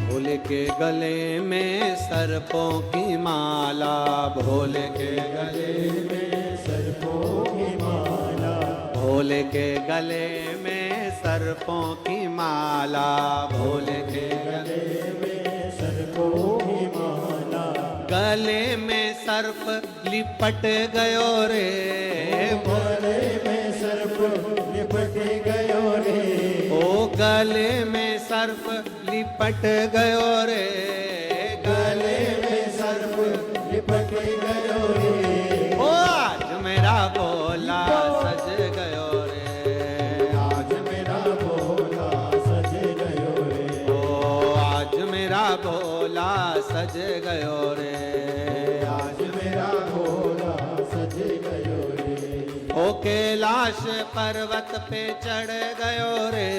भोले के गले में सर्पों की माला, भोले के गले में सर्पों की माला। भोले के गले में सर्पों की माला, भोले के गले में सर्पों की माला। गले में सर्प लिपट गयो रे, गले में सर्प लिपट गयो रे। ओ गले में सर्प लिपट गयो रे, गले में सर्प लिपट गयो रे। ओ आज मेरा भोला सज गयो रे, आज मेरा भोला सज गयो रे। ओ आज मेरा भोला सज गयो रे, आज मेरा भोला सज गयो रे। ओ कैलाश पर्वत पे चढ़ गयो रे,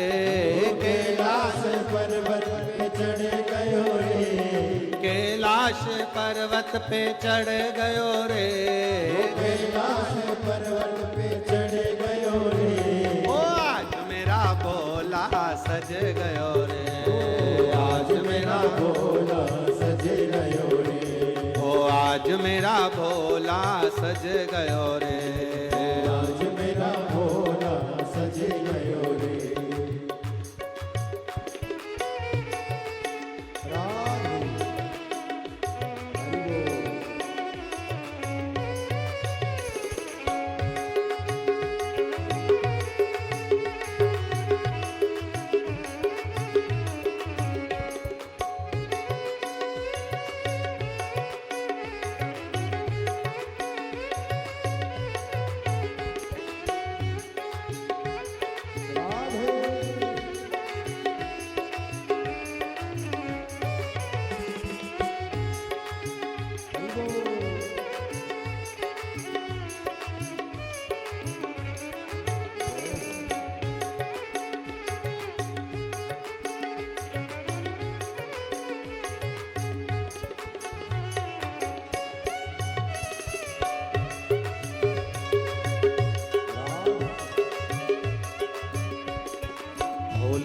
कैलाश पर्वत पे चढ़ गयो रे। कैलाश पर्वत पे चढ़ गयो रे, कैलाश पर्वत पे चढ़ गयो रे। ओ आज मेरा भोला सज गयो रे, आज मेरा भोला सज गयो रे। ओ आज मेरा भोला सज गयो रे, आज मेरा भोला सज गयो रे। राधे हरि बोल।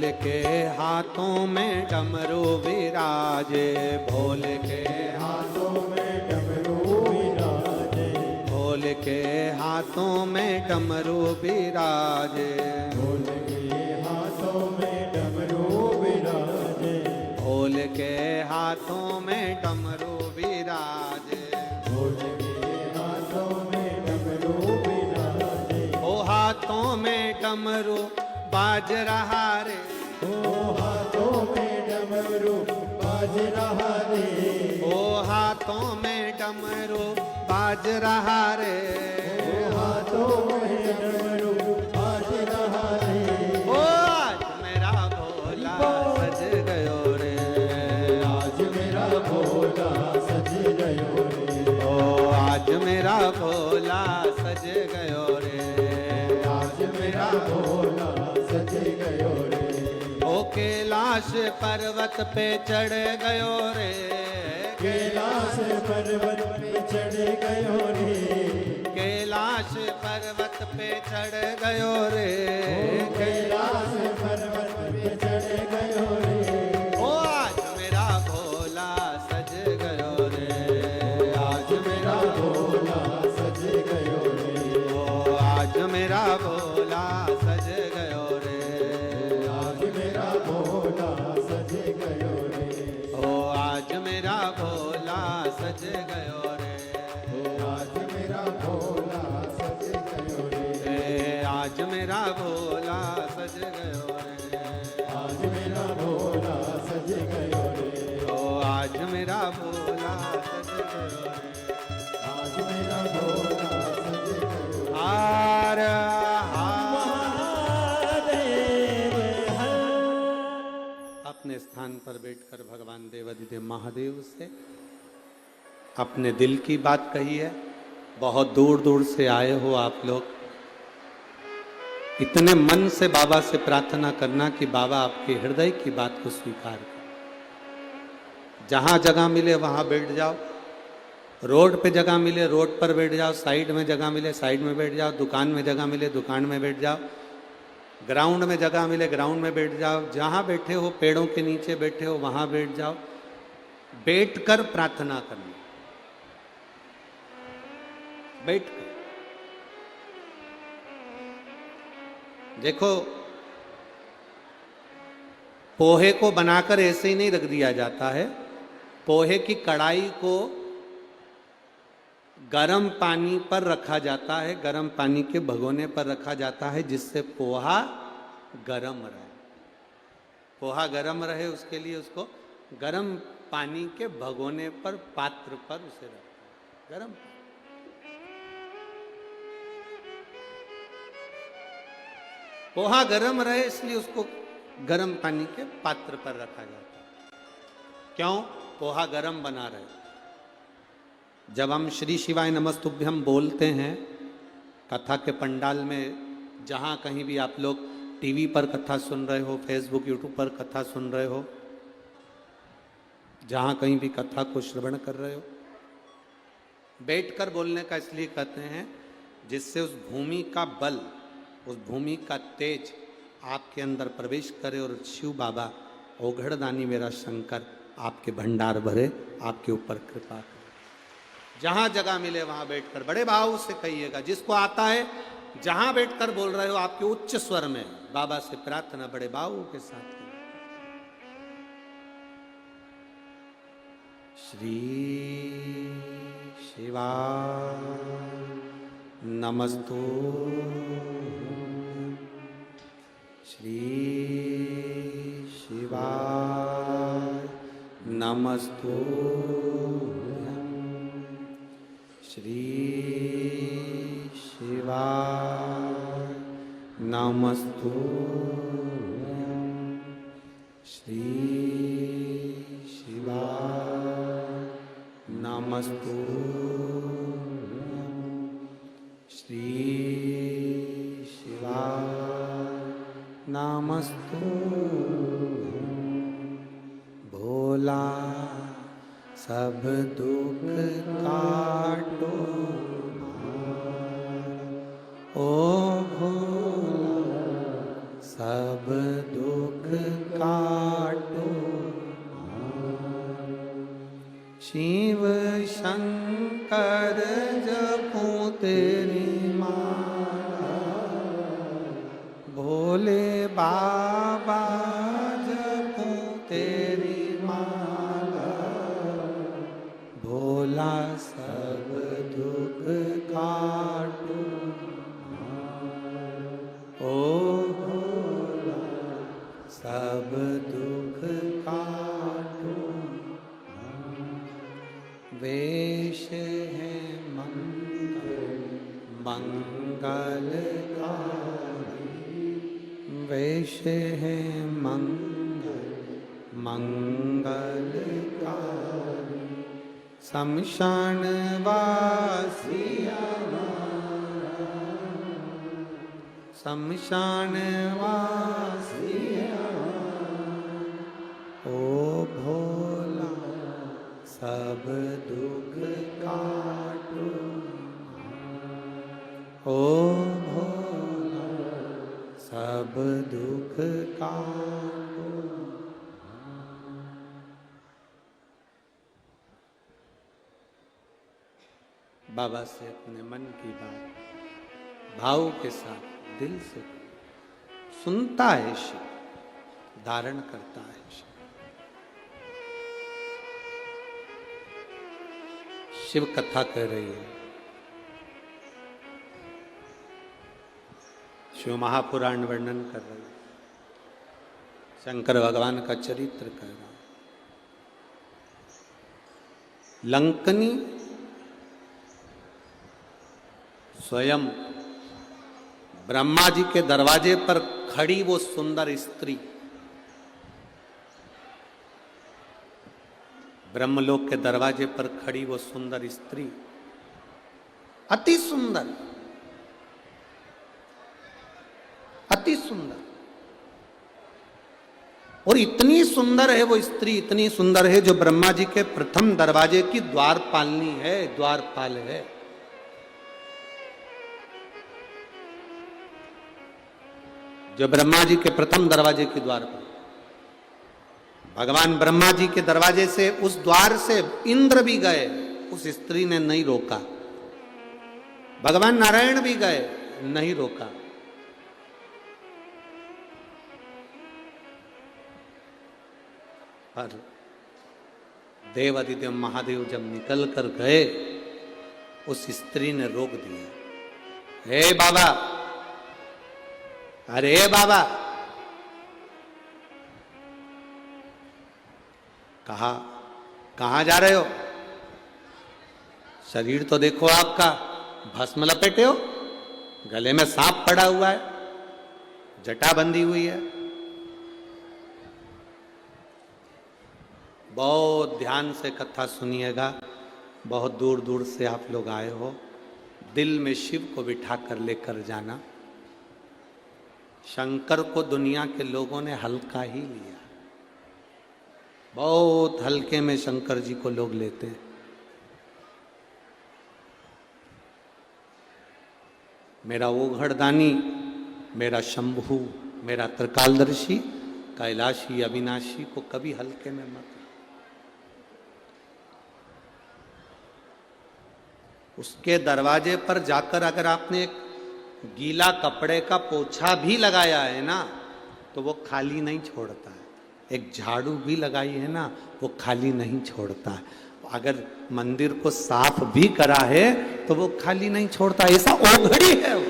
भोले के हाथों में डमरू विराजे, भोले के हाथों में डमरू विराजे, भोले के हाथों में डमरू विराजे, भोले के हाथों में डमरू विराजे, भोले के हाथों में डमरू विराजे, भोले के हाथों में डमरू विराजे, ओ हाथों में डमरू बाज रहा रे, ओ हाथों में डमरू बाज रहा रे, ओ हाथों में डमरू बाज रहा रे, ओ हाथों में डमरू बाज रहा रे, ओ आज मेरा भोला सज गयो रे, आज मेरा भोला सज गयो रे, ओ आज मेरा भोला सज गयो रे, आज मेरा भोला सज गयो रे, ओ कैलाश पर्वत पे चढ़ गयो रे, कैलाश पर्वत पे चढ़ गयो रे, कैलाश पर्वत पे चढ़ गयो रे, कैलाश पर्वत पे चढ़ गयो रे, ओ आज मेरा भोला सज गयो रे, आज मेरा भोला सज गयो रे, ओ आज मेरा भोला सज गयो रे, आज मेरा भोला सज गयो रे, ओ आज मेरा भोला सज गयो रे, ओ आज मेरा भोला सज गयो रे, आज मेरा भोला सज गयो रे, आज मेरा भोला सज गयो रे, ओ आज मेरा भोला सज गयो रे, आज मेरा भोला सज गयो रे। हार महादेव हर अपने स्थान पर बैठकर भगवान देवाधिदेव महादेव से अपने दिल की बात कही है। बहुत दूर दूर से आए हो आप लोग, इतने मन से बाबा से प्रार्थना करना कि बाबा आपके हृदय की बात को स्वीकार करें। जहां जगह मिले वहां बैठ जाओ, रोड पे जगह मिले रोड पर बैठ जाओ, साइड में जगह मिले साइड में बैठ जाओ, दुकान में जगह मिले दुकान में बैठ जाओ, ग्राउंड में जगह मिले ग्राउंड में बैठ जाओ, जहां बैठे हो पेड़ों के नीचे बैठे हो वहां बैठ जाओ, बैठकर प्रार्थना करनी, बैठकर। देखो, पोहे को बनाकर ऐसे ही नहीं रख दिया जाता है। पोहे की कढ़ाई को गर्म पानी पर रखा जाता है, गर्म पानी के भगोने पर रखा जाता है, जिससे पोहा गर्म रहे। पोहा गर्म रहे उसके लिए उसको गर्म पानी के भगोने पर, पात्र पर उसे रखते हैं, गर्म। पोहा गर्म रहे इसलिए उसको गर्म पानी के पात्र पर रखा जाता है। क्यों? पोहा गर्म बना रहे। जब हम श्री शिवाय नमस्तुभ्यम बोलते हैं कथा के पंडाल में, जहाँ कहीं भी आप लोग टीवी पर कथा सुन रहे हो, फेसबुक यूट्यूब पर कथा सुन रहे हो, जहाँ कहीं भी कथा को श्रवण कर रहे हो, बैठकर बोलने का इसलिए कहते हैं जिससे उस भूमि का बल, उस भूमि का तेज आपके अंदर प्रवेश करे और शिव बाबा ओघड़दानी मेरा शंकर आपके भंडार भरे, आपके ऊपर कृपा करे। जहां जगह मिले वहां बैठकर बड़े भाव से कहिएगा, जिसको आता है जहां बैठकर बोल रहे हो आपके उच्च स्वर में बाबा से प्रार्थना बड़े भाव के साथ कीजिए। श्री शिवाय नमस्तु, श्री शिवाय नमस्तु, श्री शिवाय नमस्तु, श्री शिवाय नमस्तु, श्री शिवाय नमस्तु। भोला सब दुख काटो, ओ भोला सब दुख शिव शंकर जपूं तेरी माला, भोले बाबा जपूं तेरी माला, भोला सब दुख काटू, ओ भोला सब दुख काटू। वेश है मंगलकारी, वेश है मंगलकारी, शमशान वासिया, शमशान वासिया, ओ भोला सब दुख काटो, ओ भोला सब दुख काटो। बाबा से अपने मन की बात भाव के साथ दिल से सुनता है शिव, धारण करता है शिव। शिव कथा कर रही है, शिव महापुराण वर्णन कर रही है, शंकर भगवान का चरित्र कर रहा है। लंकनी स्वयं ब्रह्मा जी के दरवाजे पर खड़ी वो सुंदर स्त्री, ब्रह्मलोक के दरवाजे पर खड़ी वो सुंदर स्त्री, अति सुंदर, अति सुंदर, और इतनी सुंदर है वो स्त्री, इतनी सुंदर है जो ब्रह्मा जी के प्रथम दरवाजे की द्वारपालनी है, द्वारपाल है। जो ब्रह्मा जी के प्रथम दरवाजे की द्वार पर, भगवान ब्रह्मा जी के दरवाजे से, उस द्वार से इंद्र भी गए, उस स्त्री ने नहीं रोका। भगवान नारायण भी गए, नहीं रोका। पर देवादिदेव महादेव जब निकल कर गए, उस स्त्री ने रोक दिया। हे बाबा, अरे बाबा, कहां जा रहे हो? शरीर तो देखो आपका, भस्म लपेटे हो, गले में सांप पड़ा हुआ है, जटा बंधी हुई है। बहुत ध्यान से कथा सुनिएगा, बहुत दूर दूर से आप लोग आए हो। दिल में शिव को बिठा कर लेकर जाना। शंकर को दुनिया के लोगों ने हल्का ही लिया, बहुत हल्के में शंकर जी को लोग लेते हैं। मेरा ओघड़दानी, मेरा शंभू, मेरा त्रिकालदर्शी, कैलाशी, अविनाशी को कभी हल्के में मत। उसके दरवाजे पर जाकर अगर आपने एक गीला कपड़े का पोछा भी लगाया है ना, तो वो खाली नहीं छोड़ता है। एक झाड़ू भी लगाई है ना, वो खाली नहीं छोड़ता है। अगर मंदिर को साफ भी करा है तो वो खाली नहीं छोड़ता, ऐसा ओघड़ी है वो।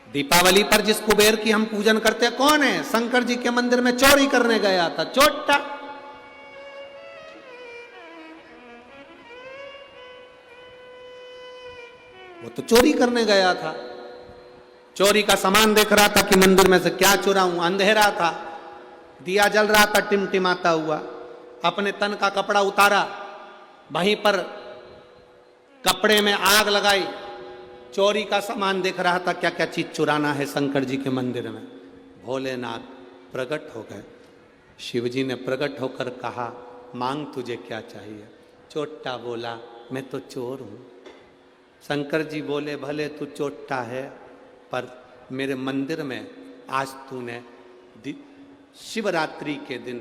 दीपावली पर जिस कुबेर की हम पूजन करते हैं, कौन है? शंकर जी के मंदिर में चोरी करने गया था, चोट्टा। वो तो चोरी करने गया था, चोरी का सामान देख रहा था कि मंदिर में से क्या चुराऊं। अंधेरा था, दिया जल रहा था टिमटिमाता हुआ। अपने तन का कपड़ा उतारा, वहीं पर कपड़े में आग लगाई, चोरी का सामान देख रहा था, क्या क्या चीज चुराना है शंकर जी के मंदिर में। भोलेनाथ प्रकट हो गए। शिव जी ने प्रकट होकर कहा, मांग तुझे क्या चाहिए? चोट्टा बोला, मैं तो चोर हूं। शंकर जी बोले, भले तू चोट्टा है, पर मेरे मंदिर में आज तूने शिवरात्रि के दिन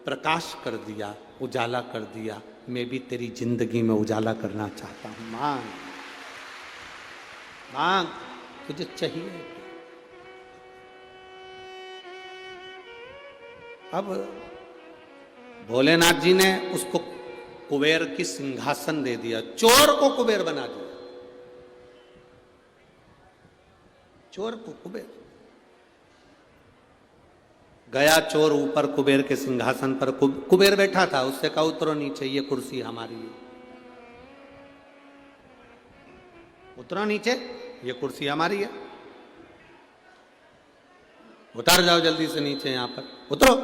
प्रकाश कर दिया, उजाला कर दिया। मैं भी तेरी जिंदगी में उजाला करना चाहता हूं। मांग मांग, तुझे चाहिए। अब भोलेनाथ जी ने उसको कुबेर की सिंहासन दे दिया, चोर को कुबेर बना दिया, चोर को कुबेर। गया चोर ऊपर कुबेर के सिंहासन पर, कुबेर बैठा था, उससे कहा उतरो नीचे, ये कुर्सी हमारी है। उतरो नीचे, ये कुर्सी हमारी है, उतर जाओ जल्दी से नीचे, यहां पर उतरो।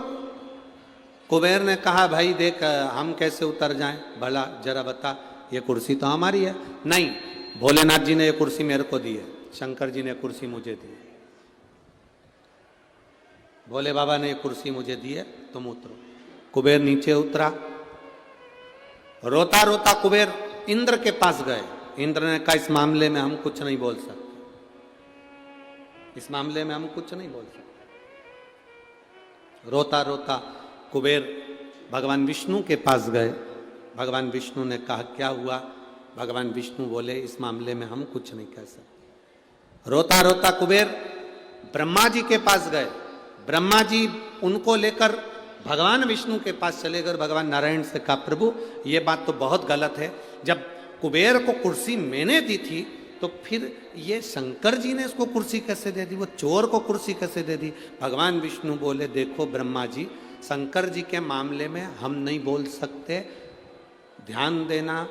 कुबेर ने कहा भाई देख, हम कैसे उतर जाएं, भला जरा बता, ये कुर्सी तो हमारी है। नहीं, भोलेनाथ जी ने ये कुर्सी मेरे को दी है, शंकर जी ने कुर्सी मुझे दी है, भोले बाबा ने ये कुर्सी मुझे दी है, तुम उतरो। कुबेर नीचे उतरा, रोता रोता कुबेर इंद्र के पास गए। इंद्र ने कहा इस मामले में हम कुछ नहीं बोल सकते, इस मामले में हम कुछ नहीं बोल सकते। रोता रोता कुबेर भगवान विष्णु के पास गए। भगवान विष्णु ने कहा क्या हुआ? भगवान विष्णु बोले इस मामले में हम कुछ नहीं कह सकते। रोता रोता कुबेर ब्रह्मा जी के पास गए। ब्रह्मा जी उनको लेकर भगवान विष्णु के पास चले गए। भगवान नारायण से कहा प्रभु ये बात तो बहुत गलत है, जब कुबेर को कुर्सी मैंने दी थी तो फिर ये शंकर जी ने इसको कुर्सी कैसे दे दी, वो चोर को कुर्सी कैसे दे दी? भगवान विष्णु बोले देखो ब्रह्मा जी, शंकर जी के मामले में हम नहीं बोल सकते, ध्यान देना,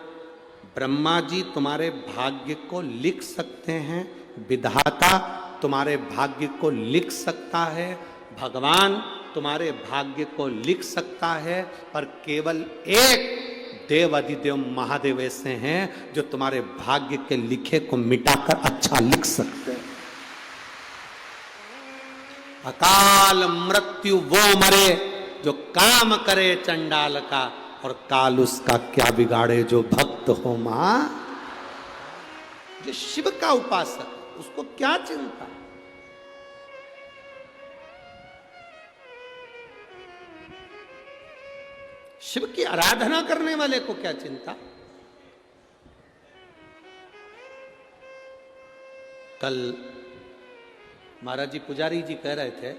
ब्रह्मा जी तुम्हारे भाग्य को लिख सकते हैं, विधाता तुम्हारे भाग्य को लिख सकता है, भगवान तुम्हारे भाग्य को लिख सकता है, पर केवल एक देव अधिदेव महादेव ऐसे हैं जो तुम्हारे भाग्य के लिखे को मिटाकर अच्छा लिख सकते हैं। अकाल मृत्यु वो मरे जो काम करे चंडाल का, और काल उसका क्या बिगाड़े जो भक्त हो मां। जो शिव का उपासक उसको क्या चिंता? शिव की आराधना करने वाले को क्या चिंता? कल महाराज जी पुजारी जी कह रहे थे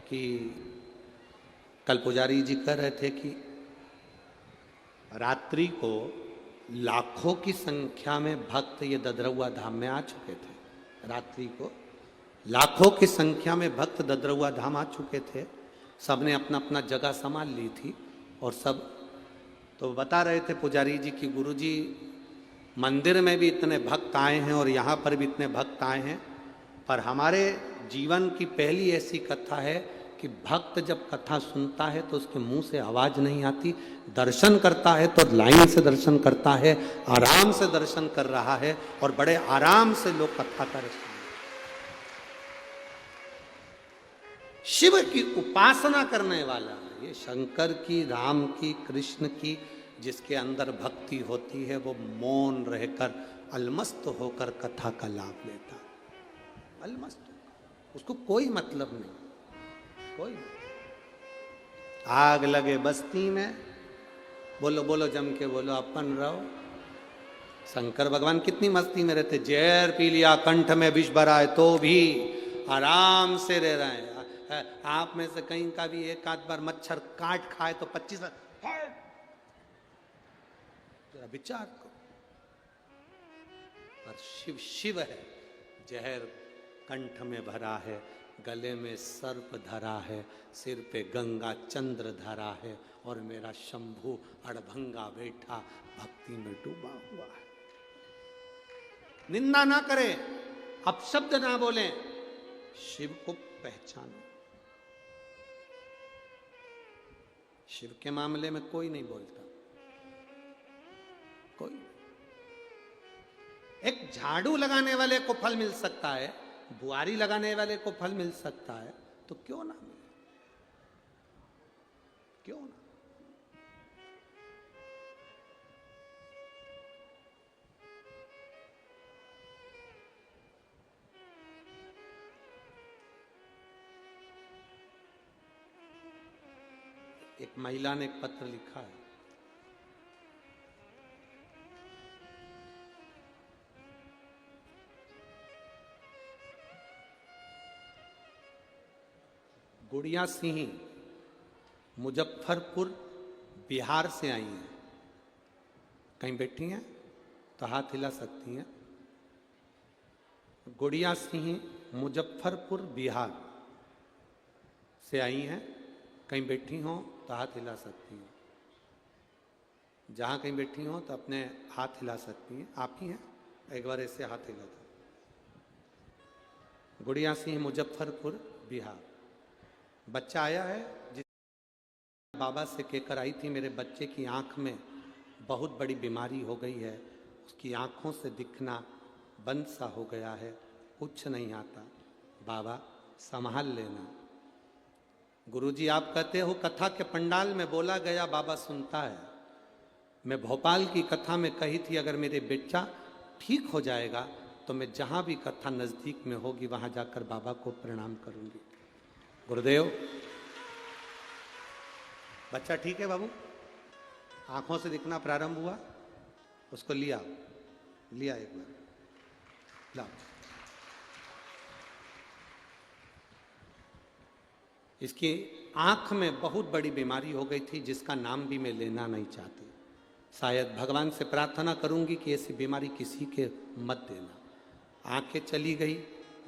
कि रात्रि को लाखों की संख्या में भक्त ये ददरौआ धाम में आ चुके थे। रात्रि को लाखों की संख्या में भक्त ददरौआ धाम आ चुके थे। सबने अपना अपना जगह संभाल ली थी और सब तो बता रहे थे पुजारी जी की गुरु जी मंदिर में भी इतने भक्त आए हैं और यहाँ पर भी इतने भक्त आए हैं, पर हमारे जीवन की पहली ऐसी कथा है कि भक्त जब कथा सुनता है तो उसके मुंह से आवाज नहीं आती, दर्शन करता है तो लाइन से दर्शन करता है, आराम से दर्शन कर रहा है और बड़े आराम से लोग कथा कर रहे हैं। शिव की उपासना करने वाला, ये शंकर की, राम की, कृष्ण की जिसके अंदर भक्ति होती है वो मौन रहकर अलमस्त होकर कथा का लाभ लेता, अलमस्त होकर, उसको कोई मतलब नहीं, कोई। आग लगे बस्ती में, बोलो बोलो जम के बोलो, अपन रहो। शंकर भगवान कितनी मस्ती में रहते, जहर पी लिया, कंठ में विष भरा है तो भी आराम से रह रहे हैं। आप में से कहीं का भी एक आध बार मच्छर काट खाए तो 25 बार जरा विचार करो। पर शिव शिव है, जहर कंठ में भरा है, गले में सर्प धरा है, सिर पे गंगा चंद्र धरा है और मेरा शंभु अड़भंगा बैठा भक्ति में डूबा हुआ है। निंदा ना करें, अपशब्द ना बोलें, शिव को पहचानो। शिव के मामले में कोई नहीं बोलता, कोई। एक झाड़ू लगाने वाले को फल मिल सकता है, बुआरी लगाने वाले को फल मिल सकता है, तो क्यों ना मिले, क्यों ना? एक महिला ने एक पत्र लिखा है। गुड़िया सिंह मुजफ्फरपुर बिहार से आई हैं। कहीं बैठी हैं तो हाथ हिला सकती हैं। गुड़िया सिंह मुजफ्फरपुर बिहार से आई हैं। कहीं बैठी हों तो हाथ हिला सकती हैं। जहाँ कहीं बैठी हों तो अपने हाथ हिला सकती हैं। आप ही हैं, एक बार ऐसे हाथ हिला दो। गुड़िया सिंह मुजफ्फरपुर बिहार। बच्चा आया है जिस बाबा से कहकर आई थी, मेरे बच्चे की आंख में बहुत बड़ी बीमारी हो गई है, उसकी आंखों से दिखना बंद सा हो गया है, कुछ नहीं आता, बाबा संभाल लेना। गुरुजी आप कहते हो कथा के पंडाल में बोला गया बाबा सुनता है। मैं भोपाल की कथा में कही थी अगर मेरे बच्चा ठीक हो जाएगा तो मैं जहां भी कथा नजदीक में होगी वहां जाकर बाबा को प्रणाम करूंगी। गुरुदेव बच्चा ठीक है बाबू, आंखों से दिखना प्रारंभ हुआ, उसको लिया एक बार लाओ। इसकी आंख में बहुत बड़ी बीमारी हो गई थी जिसका नाम भी मैं लेना नहीं चाहती। शायद भगवान से प्रार्थना करूंगी कि ऐसी बीमारी किसी के मत देना। आंखें चली गई,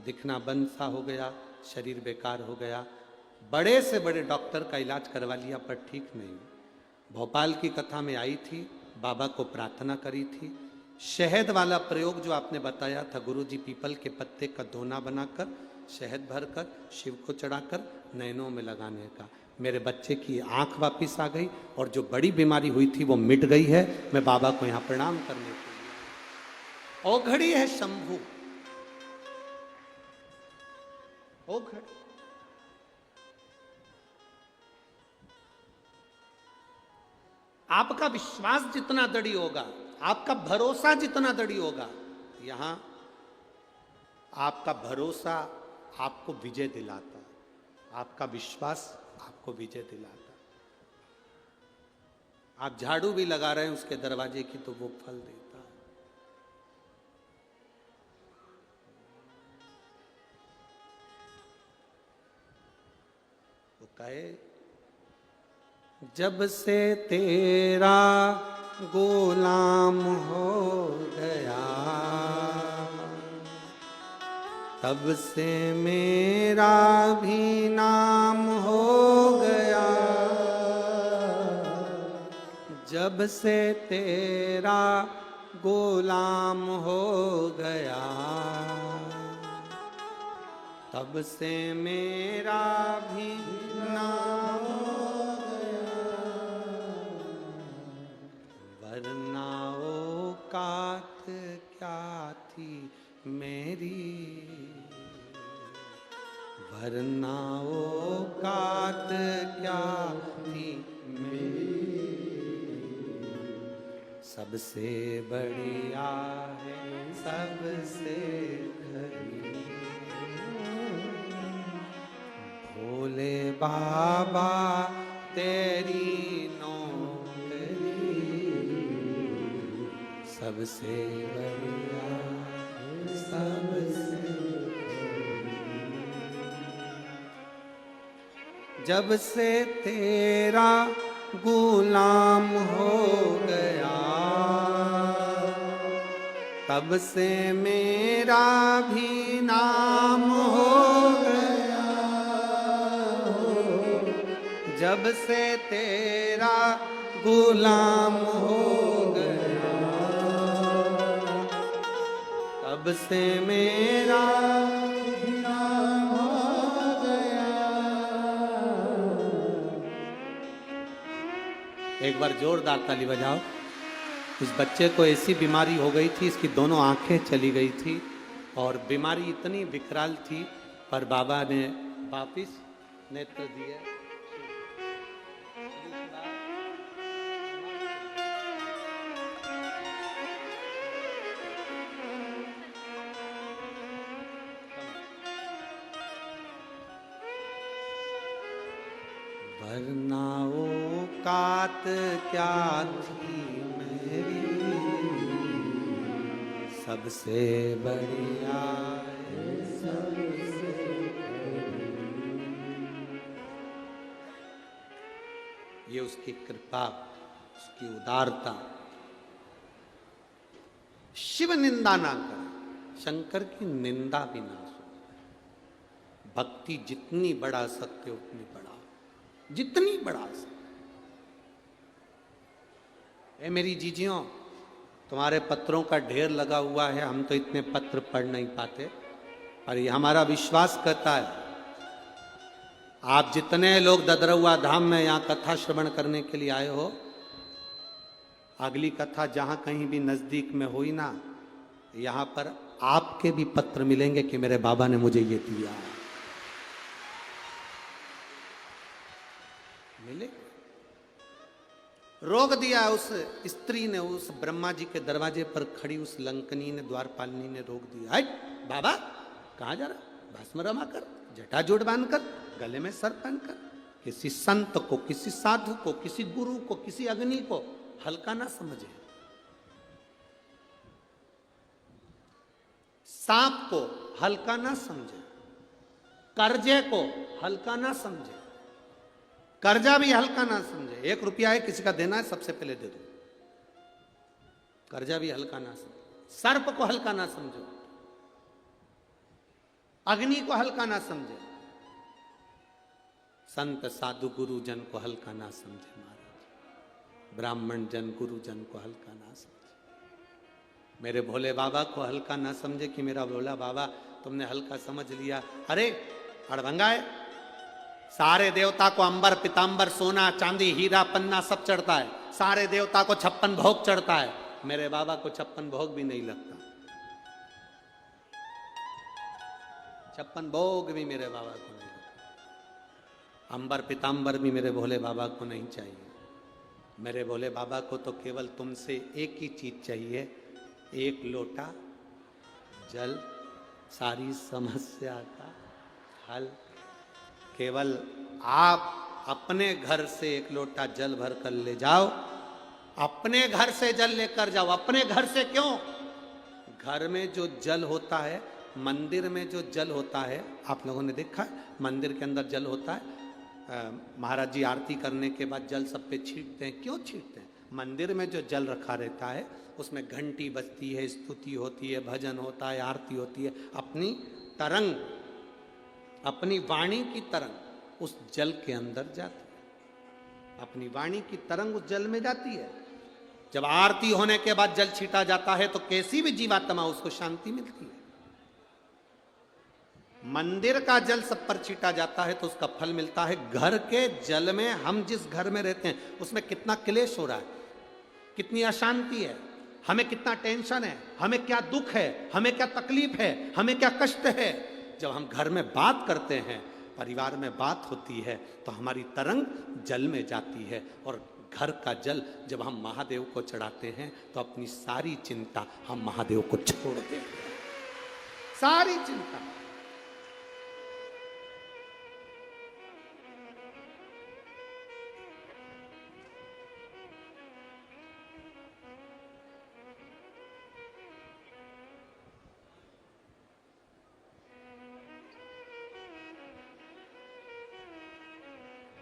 दिखना बंद सा हो गया, शरीर बेकार हो गया, बड़े से बड़े डॉक्टर का इलाज करवा लिया पर ठीक नहीं। भोपाल की कथा में आई थी, बाबा को प्रार्थना करी थी। शहद वाला प्रयोग जो आपने बताया था, गुरुजी पीपल के पत्ते का दोना बनाकर शहद भरकर शिव को चढ़ाकर नैनों में लगाने का, मेरे बच्चे की आंख वापिस आ गई और जो बड़ी बीमारी हुई थी वो मिट गई है। मैं बाबा को यहां प्रणाम करने के लिए। औघड़ी है शंभू, औघड़। आपका विश्वास जितना दृढ़ होगा, आपका भरोसा जितना दृढ़ होगा, यहां आपका भरोसा आपको विजय दिलाता, आपका विश्वास आपको विजय दिलाता। आप झाड़ू भी लगा रहे हैं उसके दरवाजे की तो वो फल देता है। वो कहे जब से तेरा गुलाम हो गया तब से मेरा भी नाम हो गया। जब से तेरा गुलाम हो गया तब से मेरा भी नाम हो गया। वरना औकात क्या थी मेरी, वरना औकात क्या थी मेरी। सबसे बढ़िया है सबसे खरी, भोले बाबा तेरी नौकरी। सबसे बढ़िया सबसे। जब से तेरा गुलाम हो गया तब से मेरा भी नाम हो गया। जब से तेरा गुलाम हो गया तब से मेरा भी नाम हो गया। एक बार जोरदार ताली बजाओ। इस बच्चे को ऐसी बीमारी हो गई थी, इसकी दोनों आंखें चली गई थी और बीमारी इतनी विकराल थी, पर बाबा ने वापिस नेत्र दिए। वरना औकात क्या थी मेरी, सबसे बढ़िया ये उसकी कृपा, उसकी उदारता। शिव निंदा ना करे, शंकर की निंदा भी ना सुने। भक्ति जितनी बढ़ा सकते उतनी बढ़ा, जितनी बढ़ा सकते। ए मेरी जीजियों, तुम्हारे पत्रों का ढेर लगा हुआ है, हम तो इतने पत्र पढ़ नहीं पाते, पर ये हमारा विश्वास करता है आप जितने लोग ददरौआ धाम में यहाँ कथा श्रवण करने के लिए आए हो, अगली कथा जहां कहीं भी नजदीक में हुई ना, यहां पर आपके भी पत्र मिलेंगे कि मेरे बाबा ने मुझे ये दिया, मिले। रोक दिया उस स्त्री ने, उस ब्रह्मा जी के दरवाजे पर खड़ी उस लंकनी ने, द्वारपालिनी ने रोक दिया। हट बाबा, कहां जा रहा? भस्म रमा कर, जटाजूट बांध कर, गले में सर पहन कर। किसी संत को, किसी साधु को, किसी गुरु को, किसी अग्नि को हल्का ना समझे। सांप को हल्का ना समझे, कर्जे को हल्का ना समझे, कर्जा भी हल्का ना समझे। 1 रुपया है, किसी का देना है, सबसे पहले दे दो, कर्जा भी हल्का ना समझे। सर्प को हल्का ना समझो, अग्नि को हल्का ना समझे, संत साधु गुरु जन को हल्का ना समझे महाराज, ब्राह्मण जन गुरु जन को हल्का ना समझे, मेरे भोले बाबा को हल्का ना समझे कि मेरा भोला बाबा तुमने हल्का समझ लिया। अरे अड़भंगा है, सारे देवता को अंबर पीतांबर सोना चांदी हीरा पन्ना सब चढ़ता है, सारे देवता को 56 भोग चढ़ता है, मेरे बाबा को 56 भोग भी नहीं लगता, 56 भोग भी मेरे बाबा को नहीं लगता, अंबर पीतांबर भी मेरे भोले बाबा को नहीं चाहिए। मेरे भोले बाबा को तो केवल तुमसे एक ही चीज चाहिए, 1 लोटा जल, सारी समस्या का हल। केवल आप अपने घर से 1 लोटा जल भर कर ले जाओ, अपने घर से जल लेकर जाओ। अपने घर से क्यों? घर में जो जल होता है, मंदिर में जो जल होता है, आप लोगों ने देखा है मंदिर के अंदर जल होता है, महाराज जी आरती करने के बाद जल सब पे छींटते हैं। क्यों छींटते हैं? मंदिर में जो जल रखा रहता है उसमें घंटी बजती है, स्तुति होती है, भजन होता है, आरती होती है, अपनी तरंग, अपनी वाणी की तरंग उस जल के अंदर जाती है, अपनी वाणी की तरंग उस जल में जाती है। जब आरती होने के बाद जल छीटा जाता है तो कैसी भी जीवात्मा उसको शांति मिलती है। मंदिर का जल सब पर छीटा जाता है तो उसका फल मिलता है। घर के जल में, हम जिस घर में रहते हैं उसमें कितना क्लेश हो रहा है, कितनी अशांति है, हमें कितना टेंशन है, हमें क्या दुख है, हमें क्या तकलीफ है, हमें क्या कष्ट है। जब हम घर में बात करते हैं, परिवार में बात होती है, तो हमारी तरंग जल में जाती है। और घर का जल जब हम महादेव को चढ़ाते हैं तो अपनी सारी चिंता हम महादेव को छोड़ देते हैं, सारी चिंता।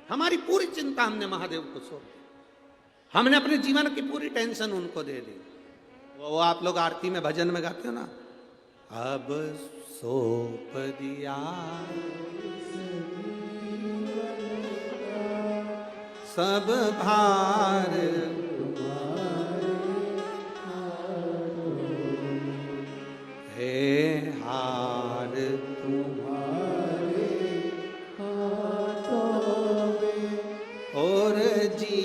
हमारी पूरी चिंता हमने महादेव को सौंप दी, हमने अपने जीवन की पूरी टेंशन उनको दे दी। वो आप लोग आरती में भजन में गाते हो ना, अब सौंप दिया सब भार हे हार और जी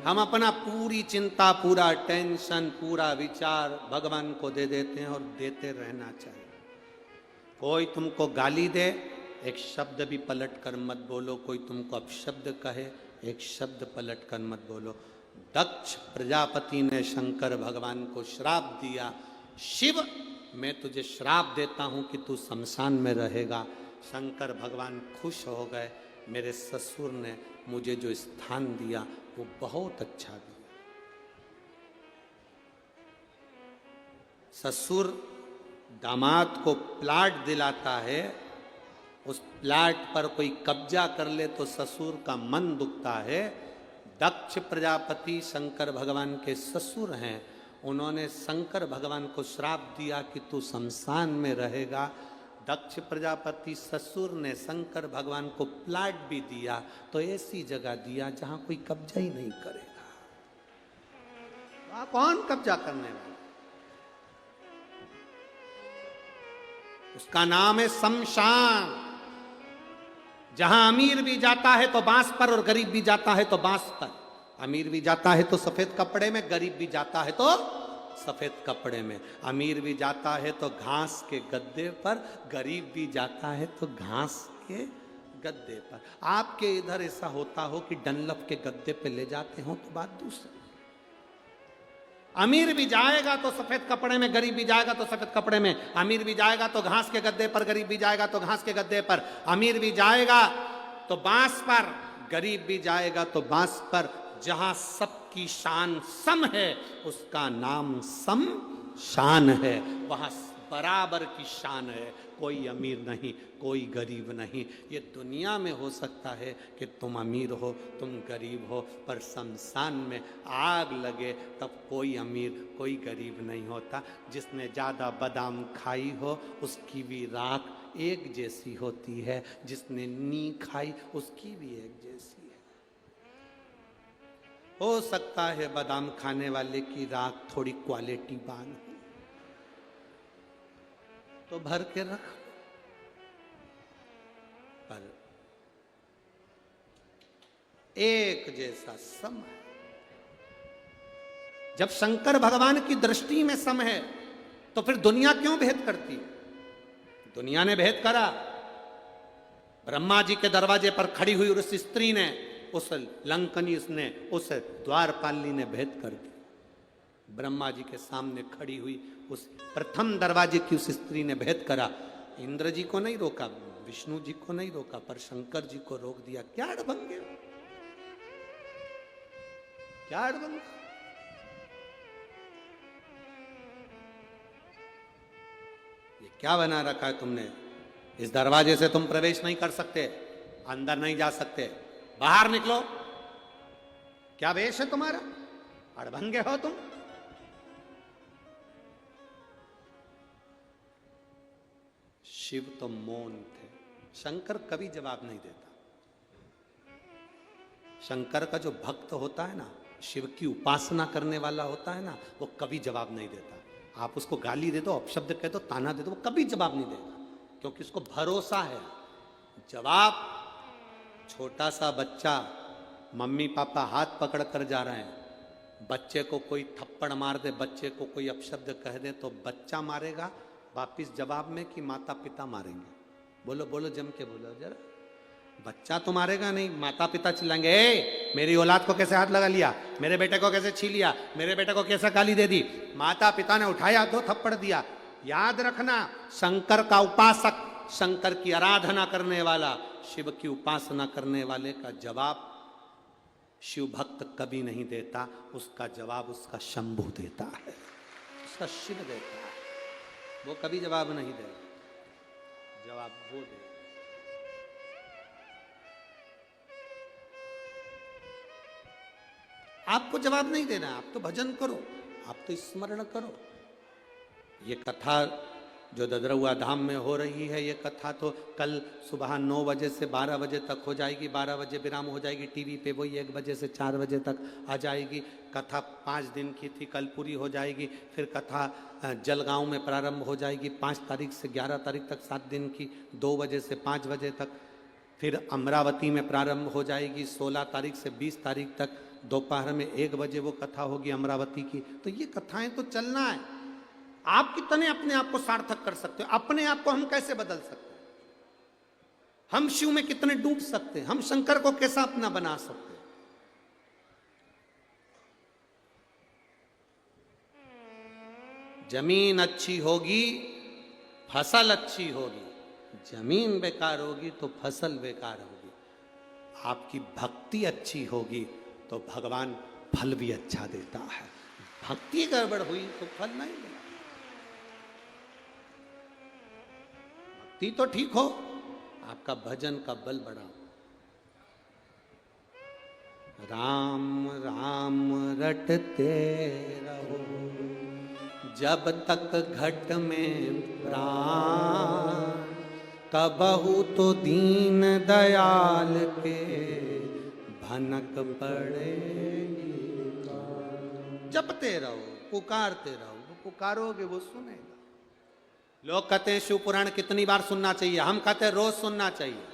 हम अपना पूरी चिंता, पूरा टेंशन, पूरा विचार भगवान को दे देते हैं और देते रहना चाहिए। कोई तुमको गाली दे, एक शब्द भी पलट कर मत बोलो। कोई तुमको अपशब्द कहे, एक शब्द पलट कर मत बोलो। दक्ष प्रजापति ने शंकर भगवान को श्राप दिया, शिव मैं तुझे श्राप देता हूं कि तू शमशान में रहेगा। शंकर भगवान खुश हो गए, मेरे ससुर ने मुझे जो स्थान दिया वो बहुत अच्छा दिया। ससुर दामाद को प्लाट दिलाता है, उस प्लाट पर कोई कब्जा कर ले तो ससुर का मन दुखता है। दक्ष प्रजापति शंकर भगवान के ससुर हैं, उन्होंने शंकर भगवान को श्राप दिया कि तू शमशान में रहेगा। दक्ष प्रजापति ससुर ने शंकर भगवान को प्लाट भी दिया, तो ऐसी जगह दिया जहां कोई कब्जा ही नहीं करेगा। वहां कौन कब्जा करने वाला? उसका नाम है शमशान। जहां अमीर भी जाता है तो बांस पर और गरीब भी जाता है तो बांस पर। अमीर भी जाता है तो सफेद कपड़े में, गरीब भी जाता है तो सफेद कपड़े में। अमीर भी जाता है तो घास के गद्दे पर, गरीब भी जाता है तो घास के गद्दे पर। आपके इधर ऐसा होता हो कि डनलप के गद्दे पे ले जाते हो तो बात दूसरी। अमीर भी जाएगा तो सफेद कपड़े में, गरीब भी जाएगा तो सफेद कपड़े में। अमीर भी जाएगा तो घास के गद्दे पर, गरीब भी जाएगा तो घास के गद्दे पर। अमीर भी जाएगा तो बांस पर, गरीब भी जाएगा तो बांस पर। जहां सबकी शान सम है उसका नाम शमशान है। वहां बराबर की शान है, कोई अमीर नहीं, कोई गरीब नहीं। ये दुनिया में हो सकता है कि तुम अमीर हो, तुम गरीब हो, पर शमशान में आग लगे तब कोई अमीर कोई गरीब नहीं होता। जिसने ज़्यादा बादाम खाई हो उसकी भी राख एक जैसी होती है, जिसने नी खाई उसकी भी एक जैसी है। हो सकता है बादाम खाने वाले की राख थोड़ी क्वालिटी बान हो, तो भर के रख, पर एक जैसा सम है। जब शंकर भगवान की दृष्टि में सम है तो फिर दुनिया क्यों भेद करती है? दुनिया ने भेद करा। ब्रह्मा जी के दरवाजे पर खड़ी हुई उस स्त्री ने, उस लंकनी उसने, उस द्वारपालिनी ने भेद कर दी। ब्रह्मा जी के सामने खड़ी हुई उस प्रथम दरवाजे की उस स्त्री ने भेद करा। इंद्र जी को नहीं रोका, विष्णु जी को नहीं रोका, पर शंकर जी को रोक दिया। क्या अड़भंगे, क्या अड़भंग। ये क्या बना रखा है तुमने? इस दरवाजे से तुम प्रवेश नहीं कर सकते, अंदर नहीं जा सकते, बाहर निकलो। क्या वेश है तुम्हारा? अड़भंगे हो तुम। शिव तो मौन थे, शंकर कभी जवाब नहीं देता। शंकर का जो भक्त होता है ना, शिव की उपासना करने वाला होता है ना, वो कभी जवाब नहीं देता। आप उसको गाली दे दो, अपशब्द कह दो, ताना दे दो, वो कभी जवाब नहीं देगा, क्योंकि उसको भरोसा है। जवाब, छोटा सा बच्चा, मम्मी पापा हाथ पकड़ कर जा रहे हैं, बच्चे को कोई थप्पड़ मार दे, बच्चे को कोई अपशब्द कह दे, तो बच्चा मारेगा वापिस जवाब में कि माता पिता मारेंगे? बोलो बोलो, जम के बोलो जरा। बच्चा तो मारेगा नहीं, माता पिता चिल्लाएंगे, ए मेरी औलाद को कैसे हाथ लगा लिया, मेरे बेटे को कैसे छीन लिया, मेरे बेटे को कैसे गाली दे दी। माता पिता ने उठाया, दो थप्पड़ दिया। याद रखना, शंकर का उपासक, शंकर की आराधना करने वाला, शिव की उपासना करने वाले का जवाब शिव भक्त कभी नहीं देता। उसका जवाब उसका शंभु देता है, उसका शिव देता है। वो कभी जवाब नहीं देगा, जवाब वो दे। आपको जवाब नहीं देना, आप तो भजन करो, आप तो स्मरण करो। ये कथा जो ददरुआ धाम में हो रही है, ये कथा तो कल सुबह 9 बजे से 12 बजे तक हो जाएगी। 12 बजे विराम हो जाएगी, टीवी पे वही 1 बजे से 4 बजे तक आ जाएगी। कथा 5 दिन की थी, कल पूरी हो जाएगी। फिर कथा जलगांव में प्रारंभ हो जाएगी 5 तारीख से 11 तारीख तक, 7 दिन की, 2 बजे से 5 बजे तक। फिर अमरावती में प्रारंभ हो जाएगी 16 तारीख से 20 तारीख तक, दोपहर में 1 बजे वो कथा होगी अमरावती की। तो ये कथाएं तो चलना है। आप कितने अपने आप को सार्थक कर सकते हो? अपने आप को हम कैसे बदल सकते हैं? हम शिव में कितने डूब सकते हैं? हम शंकर को कैसा अपना बना सकते हैं? जमीन अच्छी होगी, फसल अच्छी होगी, जमीन बेकार होगी तो फसल बेकार होगी। आपकी भक्ति अच्छी होगी तो भगवान फल भी अच्छा देता है। भक्ति गड़बड़ हुई तो फल नहीं देगा। भक्ति तो ठीक हो, आपका भजन का बल बढ़ाओ। राम राम रटते रहो जब तक घट में प्राण, तबहु तो दीन दयाल के भनक पड़ेगी। जपते रहो, पुकारते रहो, वो पुकारोगे वो सुनेगा। लोग कहते हैं शिव पुराण कितनी बार सुनना चाहिए, हम कहते हैं रोज सुनना चाहिए।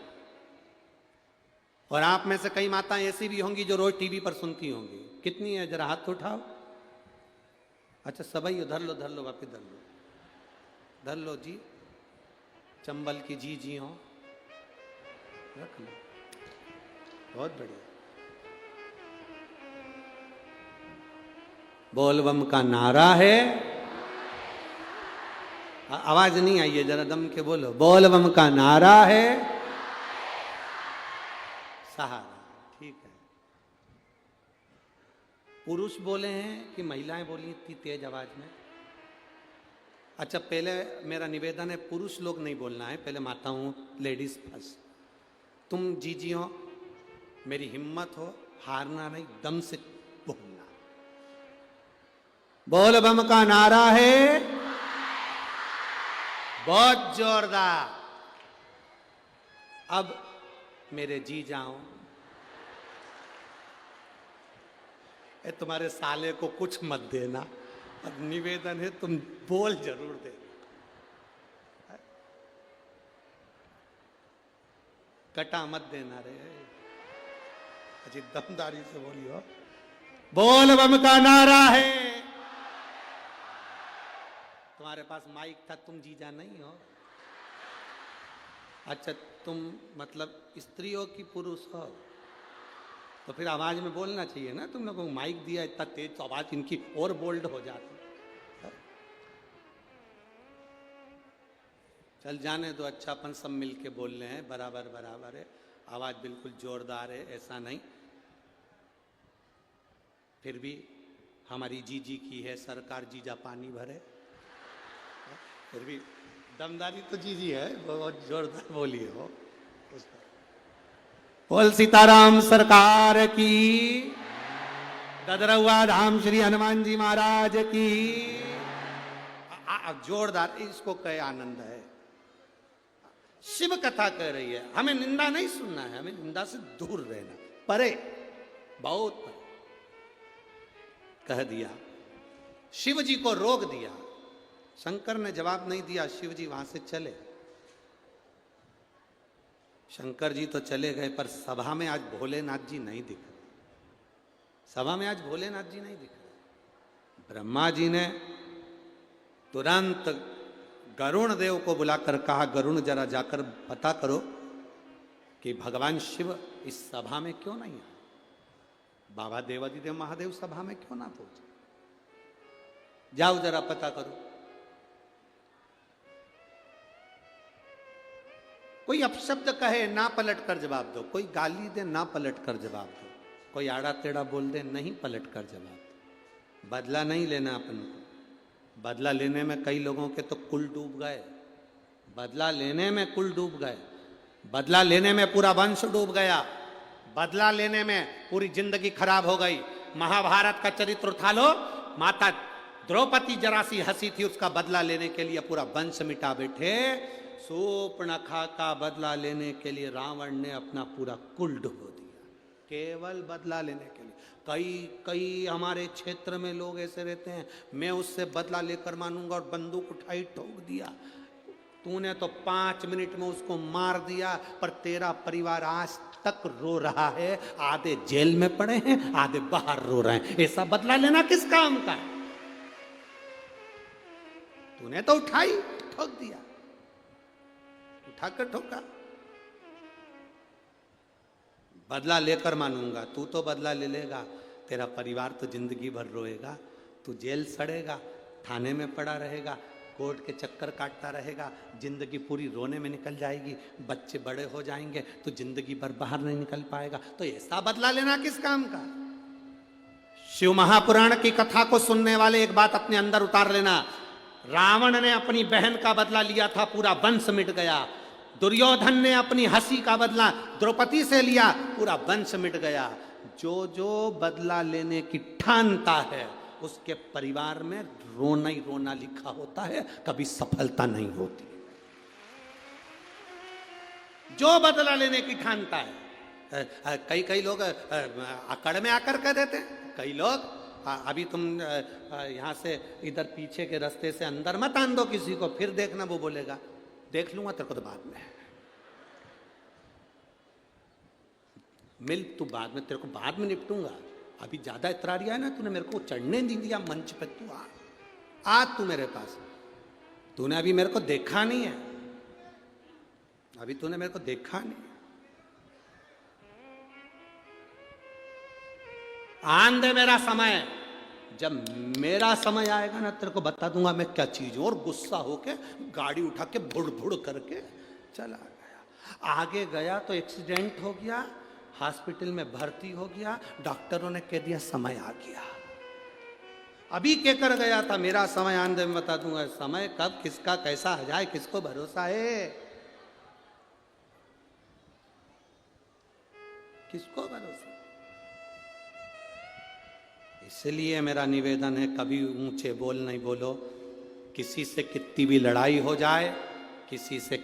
और आप में से कई माताएं ऐसी भी होंगी जो रोज टीवी पर सुनती होंगी। कितनी है जरा हाथ उठाओ। अच्छा सबई धर लो वापिस धर लो जी। चंबल की जी हो, रख लो, बहुत बढ़िया। बोलबम का नारा है, आवाज नहीं आई है, जरा दम के बोलो। बोलबम का नारा है, सहारा। ठीक है, पुरुष बोले हैं कि महिलाएं बोली इतनी तेज आवाज में? अच्छा पहले मेरा निवेदन है, पुरुष लोग नहीं बोलना है, पहले माताओं लेडीज फर्स्ट। तुम जी हो, मेरी हिम्मत हो, हारना नहीं, दम से बोलना। बोल बम का नारा है, बहुत जोरदार। अब मेरे जी जाओ, तुम्हारे साले को कुछ मत देना, अब निवेदन है तुम बोल जरूर दे। कटा मत देना रे, अजी दमदारी से बोलियो। बोल बम का नारा है। तुम्हारे पास माइक था, तुम जीजा नहीं हो। अच्छा तुम मतलब स्त्री हो कि पुरुष हो, तो फिर आवाज में बोलना चाहिए ना। तुम लोगों को माइक दिया इतना तेज तो आवाज इनकी और बोल्ड हो जाती। चल जाने दो, अच्छा अपन सब मिलके बोल रहे हैं, बराबर बराबर है, आवाज बिल्कुल जोरदार है, ऐसा नहीं। फिर भी हमारी जीजी की है सरकार, जीजा पानी भरे। फिर भी दमदारी तो जीजी है, बहुत जोरदार बोली हो। बोल सीताराम सरकार की, गदरौआ धाम श्री हनुमान जी महाराज की। जोरदार, इसको कहे आनंद है। शिव कथा कह रही है, हमें निंदा नहीं सुनना है, हमें निंदा से दूर रहना, परे, बहुत परे। कह दिया, शिव जी को रोक दिया। शंकर ने जवाब नहीं दिया, शिव जी वहां से चले। शंकर जी तो चले गए, पर सभा में आज भोलेनाथ जी नहीं दिख रहे। सभा में आज भोलेनाथ जी नहीं दिख रहे। ब्रह्मा जी ने तुरंत गरुण देव को बुलाकर कहा, गरुण जरा जाकर पता करो कि भगवान शिव इस सभा में क्यों नहीं आए, बाबा देवादिदेव महादेव सभा में क्यों ना पहुंचे, जाओ जरा पता करो। कोई अपशब्द कहे ना पलट कर जवाब दो, कोई गाली दे ना पलट कर जवाब दो, कोई आड़ा टेढ़ा बोल दे नहीं पलट कर जवाब दो। बदला नहीं लेना अपन को। बदला लेने में कई लोगों के तो कुल डूब गए, बदला लेने में कुल डूब गए, बदला लेने में पूरा वंश डूब गया, बदला लेने में पूरी जिंदगी खराब हो गई। महाभारत का चरित्र उठा लो, माता द्रौपदी जरा सी हंसी थी, उसका बदला लेने के लिए पूरा वंश मिटा बैठे। शूर्पणखा का बदला लेने के लिए रावण ने अपना पूरा कुल डुबो दिया, केवल बदला लेने के लिए। कई हमारे क्षेत्र में लोग ऐसे रहते हैं, मैं उससे बदला लेकर मानूंगा, और बंदूक उठाई ठोक दिया। तूने तो 5 मिनट में उसको मार दिया, पर तेरा परिवार आज तक रो रहा है, आधे जेल में पड़े हैं, आधे बाहर रो रहे हैं। ऐसा बदला लेना किस काम का है? तूने तो उठाई ठोक दिया, उठाकर ठोका। बदला लेकर मानूंगा, तू तो बदला ले लेगा, तेरा परिवार तो जिंदगी भर रोएगा, तू जेल सड़ेगा, थाने में पड़ा रहेगा, कोर्ट के चक्कर काटता रहेगा, जिंदगी पूरी रोने में निकल जाएगी, बच्चे बड़े हो जाएंगे तो जिंदगी भर बाहर नहीं निकल पाएगा। तो ऐसा बदला लेना किस काम का? शिव महापुराण की कथा को सुनने वाले एक बात अपने अंदर उतार लेना। रावण ने अपनी बहन का बदला लिया था, पूरा वंश मिट गया। दुर्योधन ने अपनी हंसी का बदला द्रौपदी से लिया, पूरा वंश मिट गया। जो जो बदला लेने की ठानता है उसके परिवार में रोना ही रोना लिखा होता है, कभी सफलता नहीं होती। जो बदला लेने की ठानता है, कई लोग अकड़ में आकर कह देते हैं, कई लोग अभी तुम यहां से इधर पीछे के रास्ते से अंदर मत आन दो किसी को, फिर देखना वो बोलेगा देख लूंगा तेरे को तो बाद में मिल, तू बाद में, तेरे को बाद में निपटूंगा, अभी ज्यादा इतरारिया है ना, तूने मेरे को चढ़ने नहीं दिया मंच पे, तू आ तू मेरे पास, तूने अभी मेरे को देखा नहीं है, अभी तूने मेरे को देखा नहीं। आन दे मेरा समय, जब मेरा समय आएगा ना तेरे को बता दूंगा मैं क्या चीज हूं। और गुस्सा होके गाड़ी उठा के भुड़ भुड़ करके चला गया। आगे गया तो एक्सीडेंट हो गया, हॉस्पिटल में भर्ती हो गया, डॉक्टरों ने कह दिया समय आ गया। अभी क्या कर गया था, मेरा समय आने दे, मैं बता दूंगा समय कब किसका कैसा आ जाए किसको भरोसा है, किसको भरोसा। इसलिए मेरा निवेदन है कभी ऊंचे बोल नहीं बोलो, किसी से कितनी भी लड़ाई हो जाए, किसी से